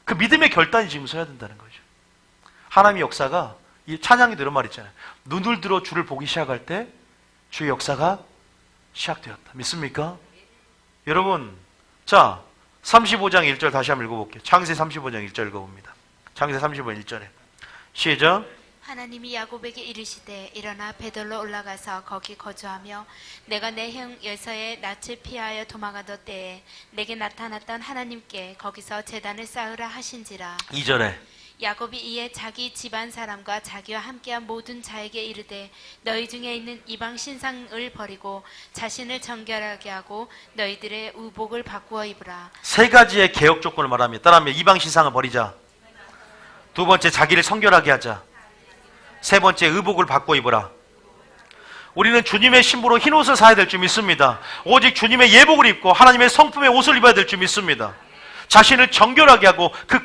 Speaker 3: 그 믿음의 결단이 지금 서야 된다는 거죠. 하나님의 역사가 이 찬양이 이런 말 있잖아요. 눈을 들어 주를 보기 시작할 때 주의 역사가 시작되었다. 믿습니까? 여러분 자 35장 1절 다시 한번 읽어볼게요. 창세 35장 1절 읽어봅니다. 창세 35장 1절에 시작.
Speaker 2: 하나님이 야곱에게 이르시되 일어나 베들로 올라가서 거기 거주하며 내가 내 형 여서의 낯을 피하여 도망하던 때에 내게 나타났던 하나님께 거기서 제단을 쌓으라 하신지라.
Speaker 3: 2절에
Speaker 2: 야곱이 이에 자기 집안 사람과 자기와 함께한 모든 자에게 이르되 너희 중에 있는 이방 신상을 버리고 자신을 정결하게 하고 너희들의 의복을 바꾸어 입으라.
Speaker 3: 세 가지의 개혁 조건을 말합니다. 따라하면 이방 신상을 버리자. 두 번째 자기를 성결하게 하자. 세 번째 의복을 바꿔 입으라. 우리는 주님의 신부로 흰 옷을 사야 될 줄 믿습니다. 오직 주님의 예복을 입고 하나님의 성품의 옷을 입어야 될 줄 믿습니다. 자신을 정결하게 하고 그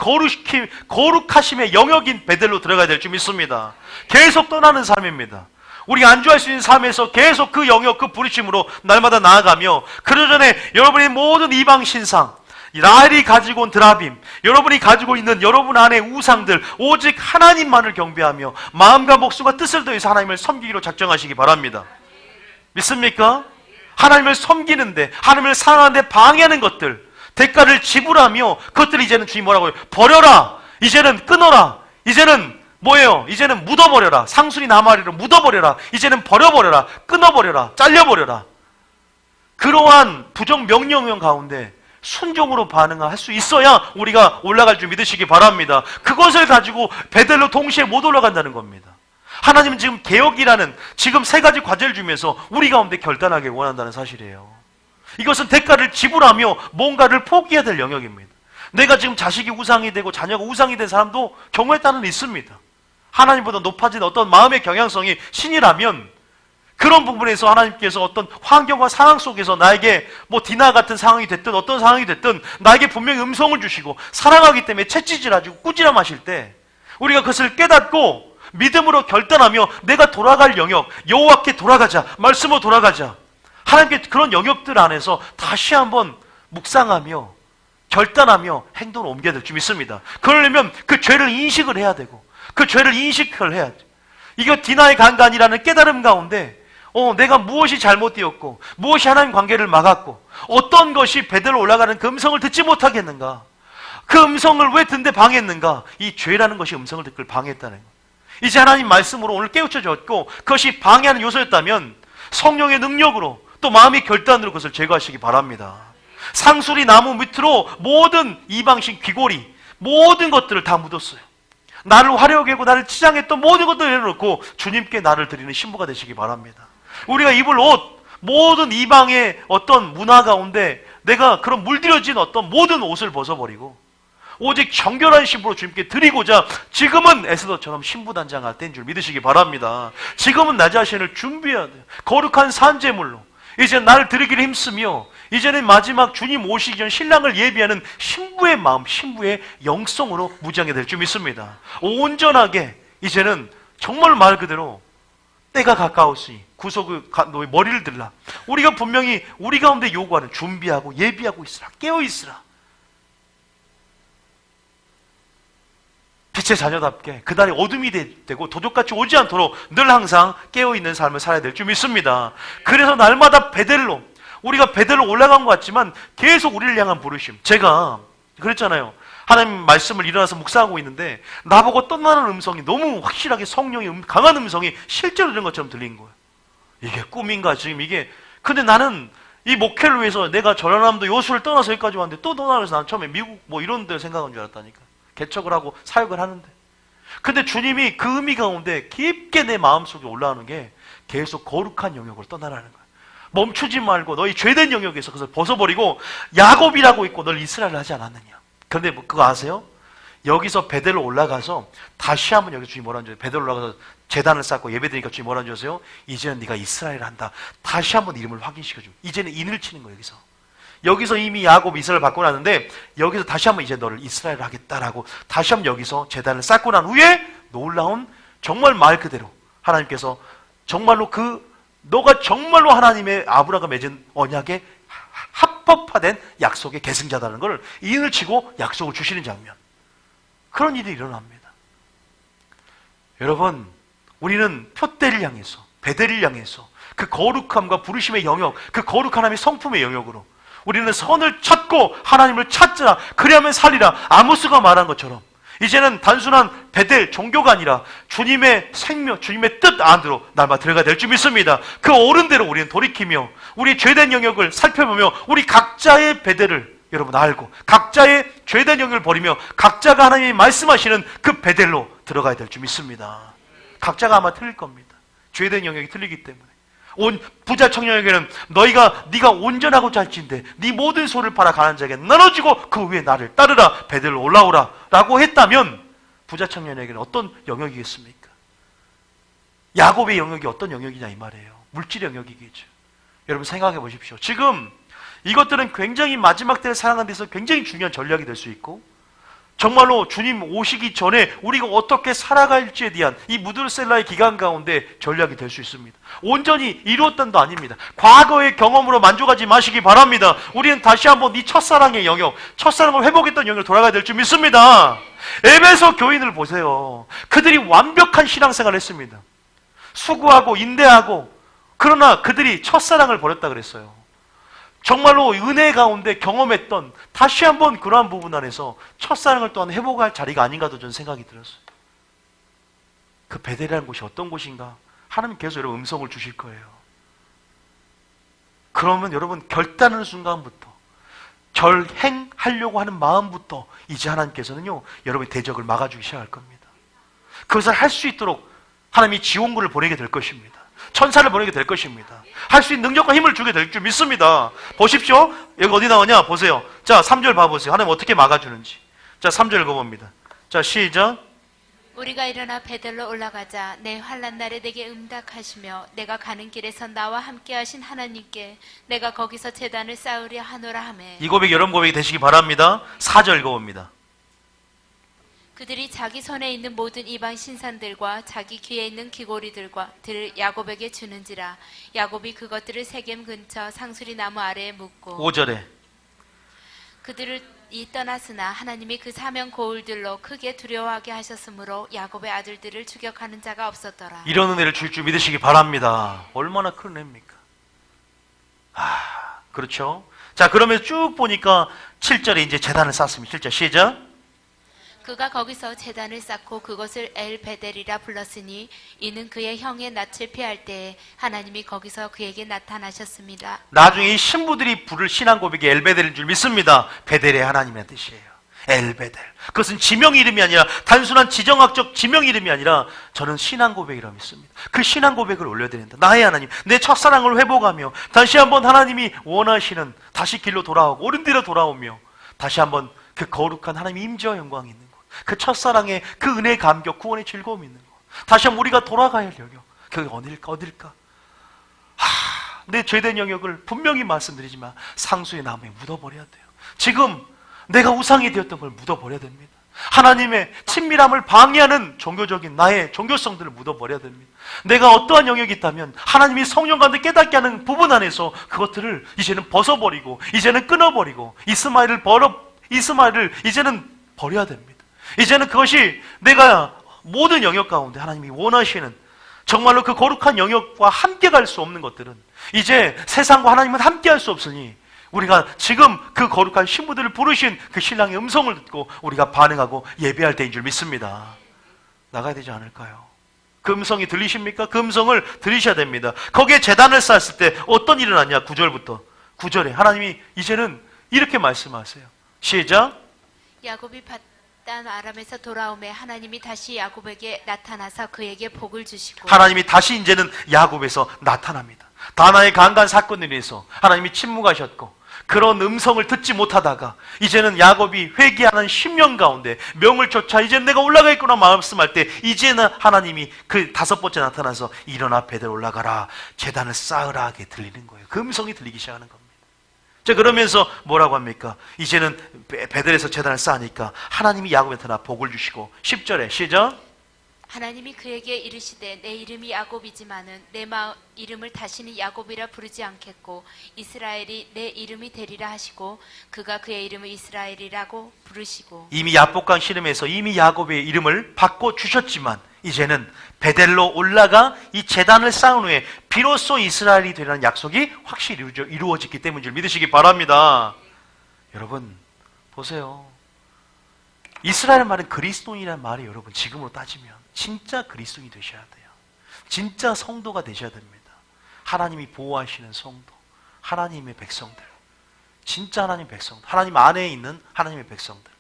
Speaker 3: 거룩하심의 영역인 베델로 들어가야 될 줄 믿습니다. 계속 떠나는 삶입니다. 우리가 안주할 수 있는 삶에서 계속 그 영역, 그 부르심으로 날마다 나아가며 그러기 전에 여러분의 모든 이방 신상, 라헬이 가지고 온 드라빔, 여러분이 가지고 있는 여러분 안의 우상들 오직 하나님만을 경배하며 마음과 목숨과 뜻을 더해서 하나님을 섬기기로 작정하시기 바랍니다. 믿습니까? 하나님을 섬기는데, 하나님을 사랑하는데 방해하는 것들, 대가를 지불하며 그것들을 이제는 주님 뭐라고 해요? 버려라. 이제는 끊어라. 이제는 뭐예요? 이제는 묻어버려라. 상순이 나마리로 묻어버려라. 이제는 버려버려라. 끊어버려라. 잘려버려라. 그러한 부정 명령형 가운데 순종으로 반응할 수 있어야 우리가 올라갈 줄 믿으시기 바랍니다. 그것을 가지고 베델로 동시에 못 올라간다는 겁니다. 하나님은 지금 개혁이라는 지금 세 가지 과제를 주면서 우리 가운데 결단하게 원한다는 사실이에요. 이것은 대가를 지불하며 뭔가를 포기해야 될 영역입니다. 내가 지금 자식이 우상이 되고 자녀가 우상이 된 사람도 경우에 따른 있습니다. 하나님보다 높아진 어떤 마음의 경향성이 신이라면 그런 부분에서 하나님께서 어떤 환경과 상황 속에서 나에게 뭐 디나 같은 상황이 됐든 어떤 상황이 됐든 나에게 분명히 음성을 주시고 사랑하기 때문에 채찍질하시고 꾸지람하실 때 우리가 그것을 깨닫고 믿음으로 결단하며 내가 돌아갈 영역, 여호와께 돌아가자, 말씀으로 돌아가자, 하나님께 그런 영역들 안에서 다시 한번 묵상하며 결단하며 행동을 옮겨야 될 줄 믿습니다. 그러려면 그 죄를 인식을 해야 되고 그 죄를 인식을 해야 돼. 이거 디나의 간간이라는 깨달음 가운데 내가 무엇이 잘못되었고 무엇이 하나님 관계를 막았고 어떤 것이 베델로 올라가는 그 음성을 듣지 못하겠는가, 그 음성을 왜 듣는데 방해했는가, 이 죄라는 것이 음성을 듣길 방해했다는 것. 이제 하나님 말씀으로 오늘 깨우쳐졌고 그것이 방해하는 요소였다면 성령의 능력으로 또 마음의 결단으로 그것을 제거하시기 바랍니다. 상수리 나무 밑으로 모든 이방신 귀고리 모든 것들을 다 묻었어요. 나를 화려하게 하고 나를 치장했던 모든 것들을 내려놓고 주님께 나를 드리는 신부가 되시기 바랍니다. 우리가 입을 옷, 모든 이방의 어떤 문화 가운데 내가 그런 물들여진 어떤 모든 옷을 벗어버리고 오직 정결한 신부로 주님께 드리고자 지금은 에스더처럼 신부단장할 때인 줄 믿으시기 바랍니다. 지금은 나 자신을 준비해야 돼요. 거룩한 산제물로 이제 나를 드리기를 힘쓰며 이제는 마지막 주님 오시기 전 신랑을 예비하는 신부의 마음, 신부의 영성으로 무장이 될 줄 믿습니다. 온전하게 이제는 정말 말 그대로 때가 가까웠으니 구속의 너의 머리를 들라. 우리가 분명히 우리 가운데 요구하는 준비하고 예비하고 있으라, 깨어 있으라. 빛의 자녀답게 그날이 어둠이 되고 도둑같이 오지 않도록 늘 항상 깨어있는 삶을 살아야 될 줄 믿습니다. 그래서 날마다 베델로, 우리가 베델로 올라간 것 같지만 계속 우리를 향한 부르심. 제가 그랬잖아요. 하나님 말씀을 일어나서 묵상하고 있는데 나보고 떠나는 음성이 너무 확실하게 성령의 강한 음성이 실제로 들은 것처럼 들린 거예요. 이게 꿈인가 지금 이게. 근데 나는 이 목회를 위해서 내가 전라남도 여수를 떠나서 여기까지 왔는데 또 떠나면서 난 처음에 미국 뭐 이런 데 생각한 줄 알았다니까. 개척을 하고 사역을 하는데. 근데 주님이 그 의미 가운데 깊게 내 마음속에 올라오는 게 계속 거룩한 영역으로 떠나라는 거예요. 멈추지 말고 너희 죄된 영역에서 그것을 벗어버리고 야곱이라고 있고 널 이스라엘 하지 않았느냐. 근데 뭐 그거 아세요? 여기서 베델로 올라가서 다시 한번 여기서 주님 뭐라는 줄 아세요? 베델로 올라가서 제단을 쌓고 예배드리니까 주님 뭐라는 줄 아세요? 이제는 네가 이스라엘을 한다. 다시 한번 이름을 확인시켜주고 이제는 인을 치는 거예요. 여기서 이미 야곱 이스라엘 받고 나는데 여기서 다시 한번 이제 너를 이스라엘 하겠다라고 다시 한번 여기서 제단을 쌓고 난 후에 놀라운 정말 말 그대로 하나님께서 정말로 너가 정말로 하나님의 아브라함과 맺은 언약에 합법화된 약속의 계승자다는 걸 인을 치고 약속을 주시는 장면. 그런 일이 일어납니다. 여러분, 우리는 표대를 향해서 베델을 향해서 그 거룩함과 부르심의 영역, 그 거룩한 하나님의 성품의 영역으로 우리는 선을 찾고 하나님을 찾자. 그리하면 살리라. 아모스가 말한 것처럼 이제는 단순한 베델 종교가 아니라 주님의 생명, 주님의 뜻 안으로 날마 들어가야 될 줄 믿습니다. 그 옳은대로 우리는 돌이키며 우리 죄된 영역을 살펴보며 우리 각자의 베델을 여러분 알고 각자의 죄된 영역을 버리며 각자가 하나님이 말씀하시는 그 베델로 들어가야 될 줄 믿습니다. 각자가 아마 틀릴 겁니다. 죄된 영역이 틀리기 때문에. 부자 청년에게는 네가 온전하고자 할진대 네 모든 소를 팔아 가난한 자에게 나눠주고 그 위에 나를 따르라. 베델로 올라오라 라고 했다면 부자 청년에게는 어떤 영역이겠습니까? 야곱의 영역이 어떤 영역이냐 이 말이에요. 물질의 영역이겠죠. 여러분 생각해 보십시오. 지금 이것들은 굉장히 마지막 때를 살아가는 데서 굉장히 중요한 전략이 될 수 있고 정말로 주님 오시기 전에 우리가 어떻게 살아갈지에 대한 이 무드셀라의 기간 가운데 전략이 될 수 있습니다. 온전히 이루었던도 아닙니다. 과거의 경험으로 만족하지 마시기 바랍니다. 우리는 다시 한번 네 첫사랑의 영역, 첫사랑을 회복했던 영역으로 돌아가야 될 줄 믿습니다. 에베소 교인을 보세요. 그들이 완벽한 신앙생활을 했습니다. 수고하고 인내하고 그러나 그들이 첫사랑을 버렸다 그랬어요. 정말로 은혜 가운데 경험했던 다시 한번 그러한 부분 안에서 첫사랑을 또한 회복할 자리가 아닌가도 저는 생각이 들었어요. 그 베델이라는 곳이 어떤 곳인가? 하나님 계속 여러분 음성을 주실 거예요. 그러면 여러분 결단하는 순간부터 절행하려고 하는 마음부터 이제 하나님께서는요 여러분의 대적을 막아주기 시작할 겁니다. 그것을 할 수 있도록 하나님이 지원군을 보내게 될 것입니다. 천사를 보내게 될 것입니다. 할 수 있는 능력과 힘을 주게 될 줄 믿습니다. 보십시오. 여기 어디 나오냐 보세요. 자 3절 봐보세요. 하나님 어떻게 막아주는지. 자 3절 읽어봅니다. 자 시작.
Speaker 2: 우리가 일어나 베델로 올라가자. 내 환난 날에 내게 응답하시며 내가 가는 길에서 나와 함께하신 하나님께 내가 거기서 제단을 쌓으려 하노라 하매.
Speaker 3: 이 고백 여러분 고백이 되시기 바랍니다. 4절 읽어봅니다.
Speaker 2: 그들이 자기 손에 있는 모든 이방 신산들과 자기 귀에 있는 귀고리들과 들 야곱에게 주는지라. 야곱이 그것들을 세겜 근처 상수리 나무 아래에 묻고.
Speaker 3: 5절에
Speaker 2: 그들을 떠났으나 하나님이 그 사면 고울들로 크게 두려워하게 하셨으므로 야곱의 아들들을 추격하는 자가 없었더라.
Speaker 3: 이런 은혜를 줄 줄 믿으시기 바랍니다. 얼마나 큰 은혜입니까? 그렇죠. 자 그러면 쭉 보니까 7절에 이제 제단을 쌓습니다. 7절 시작.
Speaker 2: 그가 거기서 제단을 쌓고 그것을 엘베델이라 불렀으니 이는 그의 형의 낯을 피할 때에 하나님이 거기서 그에게 나타나셨습니다.
Speaker 3: 나중에 이 신부들이 부를 신앙 고백이 엘베델인 줄 믿습니다. 베델의 하나님의 뜻이에요. 엘베델. 그것은 지명 이름이 아니라 단순한 지정학적 지명 이름이 아니라 저는 신앙 고백이라고 믿습니다. 그 신앙 고백을 올려드린다. 나의 하나님, 내 첫사랑을 회복하며 다시 한번 하나님이 원하시는 다시 길로 돌아오고 옳은 길로 돌아오며 다시 한번 그 거룩한 하나님의 임재와 영광이 있는 것, 그 첫사랑의 그 은혜의 감격, 구원의 즐거움이 있는 것, 다시 한번 우리가 돌아가야 할 영역, 그게 어딜까? 내 죄된 영역을 분명히 말씀드리지만 상수의 나무에 묻어버려야 돼요. 지금 내가 우상이 되었던 걸 묻어버려야 됩니다. 하나님의 친밀함을 방해하는 종교적인 나의 종교성들을 묻어버려야 됩니다. 내가 어떠한 영역이 있다면 하나님이 성령 가운데 깨닫게 하는 부분 안에서 그것들을 이제는 벗어버리고 이제는 끊어버리고 이스마엘을 이제는 버려야 됩니다. 이제는 그것이 내가 모든 영역 가운데 하나님이 원하시는 정말로 그 거룩한 영역과 함께 갈 수 없는 것들은 이제 세상과 하나님은 함께 할 수 없으니 우리가 지금 그 거룩한 신부들을 부르신 그 신랑의 음성을 듣고 우리가 반응하고 예배할 때인 줄 믿습니다. 나가야 되지 않을까요? 그 음성이 들리십니까? 그 음성을 들으셔야 됩니다. 거기에 제단을 쌓았을 때 어떤 일이 일어났냐? 9절에 하나님이 이제는 이렇게 말씀하세요. 시작.
Speaker 2: 야곱이 단 아람에서 돌아오매 하나님이 다시 야곱에게 나타나서 그에게 복을 주시고. 하나님이
Speaker 3: 다시 이제는 야곱에서 나타납니다. 다나의 강간 사건으로 인해서 하나님이 침묵하셨고 그런 음성을 듣지 못하다가 이제는 야곱이 회개하는 10년 가운데 명을 쫓아 이제는 내가 올라가 있구나 말씀할 때 이제는 하나님이 그 5번째 나타나서 일어나 베델 올라가라 제단을 쌓으라 하게 들리는 거예요. 그 음성이 들리기 시작하는 겁니다. 자 그러면서 뭐라고 합니까? 이제는 베델에서 제단을 쌓으니까 하나님이 야곱한테 나 복을 주시고 10절에 시작.
Speaker 2: 하나님이 그에게 이르시되 내 이름이 야곱이지만은 내 이름을 다시는 야곱이라 부르지 않겠고 이스라엘이 내 이름이 되리라 하시고 그가 그의 이름을 이스라엘이라고 부르시고. 이미
Speaker 3: 야복강 씨름에서 이미 야곱의 이름을 바꿔 주셨지만 이제는 베델로 올라가 이 제단을 쌓은 후에 비로소 이스라엘이 되라는 약속이 확실히 이루어졌기 때문인 줄 믿으시기 바랍니다. 여러분 보세요. 이스라엘 말은 그리스도인이라는 말이 여러분 지금으로 따지면 진짜 그리스도인이 되셔야 돼요. 진짜 성도가 되셔야 됩니다. 하나님이 보호하시는 성도, 하나님의 백성들, 진짜 하나님 백성들, 하나님 안에 있는 하나님의 백성들.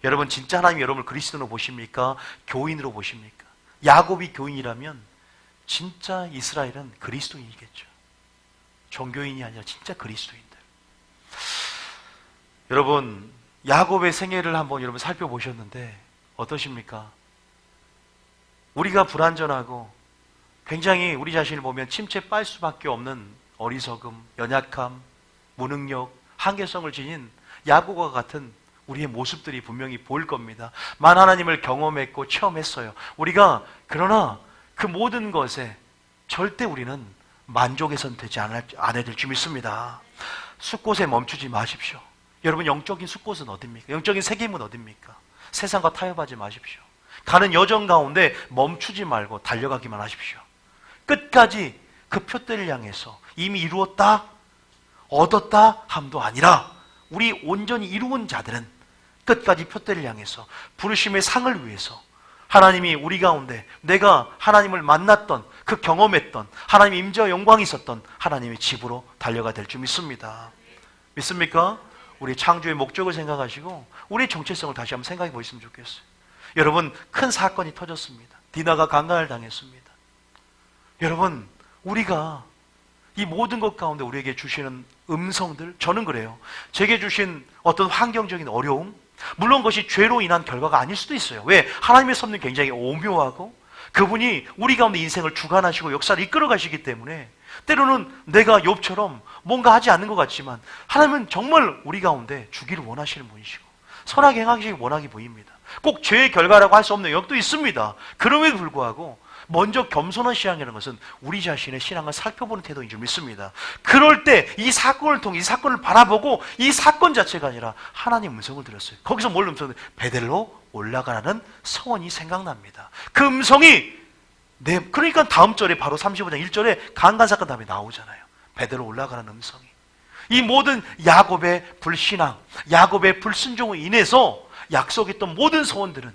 Speaker 3: 여러분 진짜 하나님이 여러분을 그리스도로 보십니까? 교인으로 보십니까? 야곱이 교인이라면 진짜 이스라엘은 그리스도인이겠죠. 종교인이 아니라 진짜 그리스도인들. 여러분 야곱의 생애를 한번 여러분 살펴보셨는데 어떠십니까? 우리가 불완전하고 굉장히 우리 자신을 보면 침체 빨 수밖에 없는 어리석음, 연약함, 무능력, 한계성을 지닌 야곱과 같은 우리의 모습들이 분명히 보일 겁니다. 만 하나님을 경험했고 체험했어요. 우리가 그러나 그 모든 것에 절대 우리는 만족해서는 되지 않아야 될 줄 믿습니다. 숲곳에 멈추지 마십시오. 여러분 영적인 숲곳은 어딥니까? 영적인 세계임은 어딥니까? 세상과 타협하지 마십시오. 가는 여정 가운데 멈추지 말고 달려가기만 하십시오. 끝까지 그 표대를 향해서 이미 이루었다, 얻었다 함도 아니라 우리 온전히 이루은 자들은 끝까지 표대를 향해서 부르심의 상을 위해서 하나님이 우리 가운데 내가 하나님을 만났던 그 경험했던 하나님의 임재와 영광이 있었던 하나님의 집으로 달려가 될 줄 믿습니다. 믿습니까? 우리 창조의 목적을 생각하시고 우리의 정체성을 다시 한번 생각해 보셨으면 좋겠어요. 여러분, 큰 사건이 터졌습니다. 디나가 강간을 당했습니다. 여러분, 우리가 이 모든 것 가운데 우리에게 주시는 음성들, 저는 그래요. 제게 주신 어떤 환경적인 어려움, 물론 그것이 죄로 인한 결과가 아닐 수도 있어요. 왜? 하나님의 섭리는 굉장히 오묘하고 그분이 우리 가운데 인생을 주관하시고 역사를 이끌어 가시기 때문에 때로는 내가 욥처럼 뭔가 하지 않는 것 같지만 하나님은 정말 우리 가운데 주기를 원하시는 분이시고 선하게 행하시기 원하기 보입니다. 꼭 죄의 결과라고 할 수 없는 영역도 있습니다. 그럼에도 불구하고 먼저 겸손한 신앙이라는 것은 우리 자신의 신앙을 살펴보는 태도인 줄 믿습니다. 그럴 때 이 사건을 통해 이 사건을 바라보고 이 사건 자체가 아니라 하나님 음성을 들었어요. 거기서 뭘 음성을 들었어요? 베델로 올라가라는 서원이 생각납니다. 그 음성이 그러니까 다음 절에 바로 35장 1절에 강간 사건 다음에 나오잖아요. 베델로 올라가라는 음성이. 이 모든 야곱의 불신앙, 야곱의 불순종으로 인해서 약속했던 모든 소원들은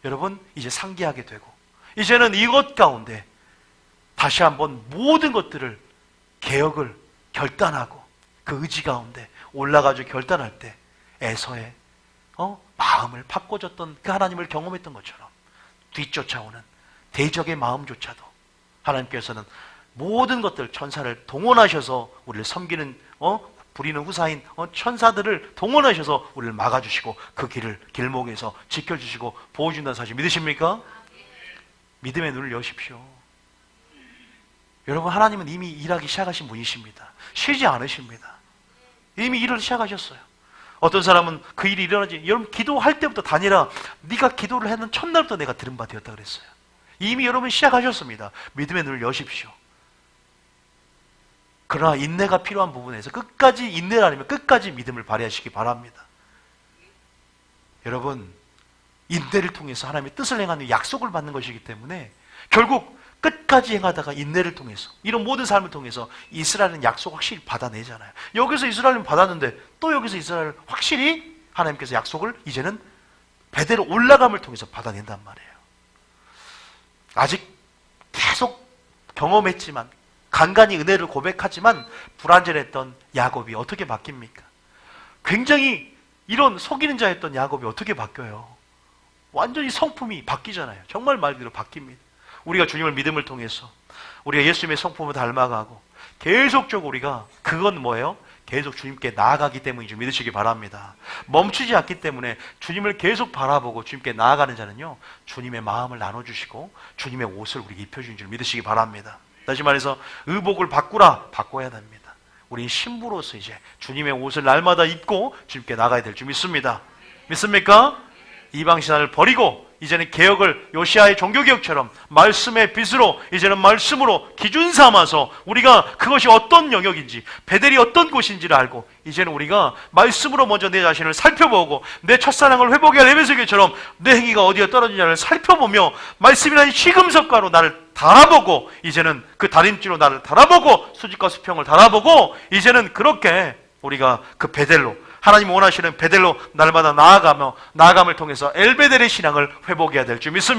Speaker 3: 여러분 이제 상기하게 되고 이제는 이것 가운데 다시 한번 모든 것들을 개혁을 결단하고 그 의지 가운데 올라가지고 결단할 때 에서의 마음을 바꿔줬던 그 하나님을 경험했던 것처럼 뒤쫓아오는 대적의 마음조차도 하나님께서는 모든 것들 천사를 동원하셔서 우리를 섬기는 부리는 후사인 천사들을 동원하셔서 우리를 막아주시고 그 길목에서 지켜주시고 보호준다는 사실 믿으십니까? 믿음의 눈을 여십시오. 여러분, 하나님은 이미 일하기 시작하신 분이십니다. 쉬지 않으십니다. 이미 일을 시작하셨어요. 어떤 사람은 그 일이 일어나지, 여러분 기도할 때부터 다니라 네가 기도를 했는 첫날부터 내가 들은 바 되었다 그랬어요. 이미 여러분 시작하셨습니다. 믿음의 눈을 여십시오. 그러나 인내가 필요한 부분에서 끝까지 인내를 아니면 끝까지 믿음을 발휘하시기 바랍니다. 여러분, 인내를 통해서 하나님의 뜻을 행하는 약속을 받는 것이기 때문에 결국 끝까지 행하다가 인내를 통해서 이런 모든 삶을 통해서 이스라엘은 약속 확실히 받아내잖아요. 여기서 이스라엘은 받았는데 또 여기서 이스라엘은 확실히 하나님께서 약속을 이제는 베델로 올라감을 통해서 받아낸단 말이에요. 아직 계속 경험했지만 간간히 은혜를 고백하지만 불완전했던 야곱이 어떻게 바뀝니까? 굉장히 이런 속이는 자였던 야곱이 어떻게 바뀌어요? 완전히 성품이 바뀌잖아요. 정말 말 그대로 바뀝니다. 우리가 주님을 믿음을 통해서 우리가 예수님의 성품을 닮아가고 계속적으로 우리가 그건 뭐예요? 계속 주님께 나아가기 때문인 줄 믿으시기 바랍니다. 멈추지 않기 때문에 주님을 계속 바라보고 주님께 나아가는 자는요 주님의 마음을 나눠주시고 주님의 옷을 우리에게 입혀주는 줄 믿으시기 바랍니다. 다시 말해서 의복을 바꿔야 됩니다. 우리 신부로서 이제 주님의 옷을 날마다 입고 주님께 나가야 될 줄 믿습니다. 믿습니까? 이방신앙을 버리고 이제는 개혁을 요시아의 종교개혁처럼 말씀의 빛으로 이제는 말씀으로 기준 삼아서 우리가 그것이 어떤 영역인지 베델이 어떤 곳인지를 알고 이제는 우리가 말씀으로 먼저 내 자신을 살펴보고 내 첫사랑을 회복해야 할 에베소교처럼 내 행위가 어디에 떨어지냐를 살펴보며 말씀이라는 시금석가로 나를 달아보고 이제는 그 다림질로 나를 달아보고 수직과 수평을 달아보고 이제는 그렇게 우리가 그 베델로 하나님 원하시는 베델로 날마다 나아감을 통해서 엘베델의 신앙을 회복해야 될 줄 믿습니다.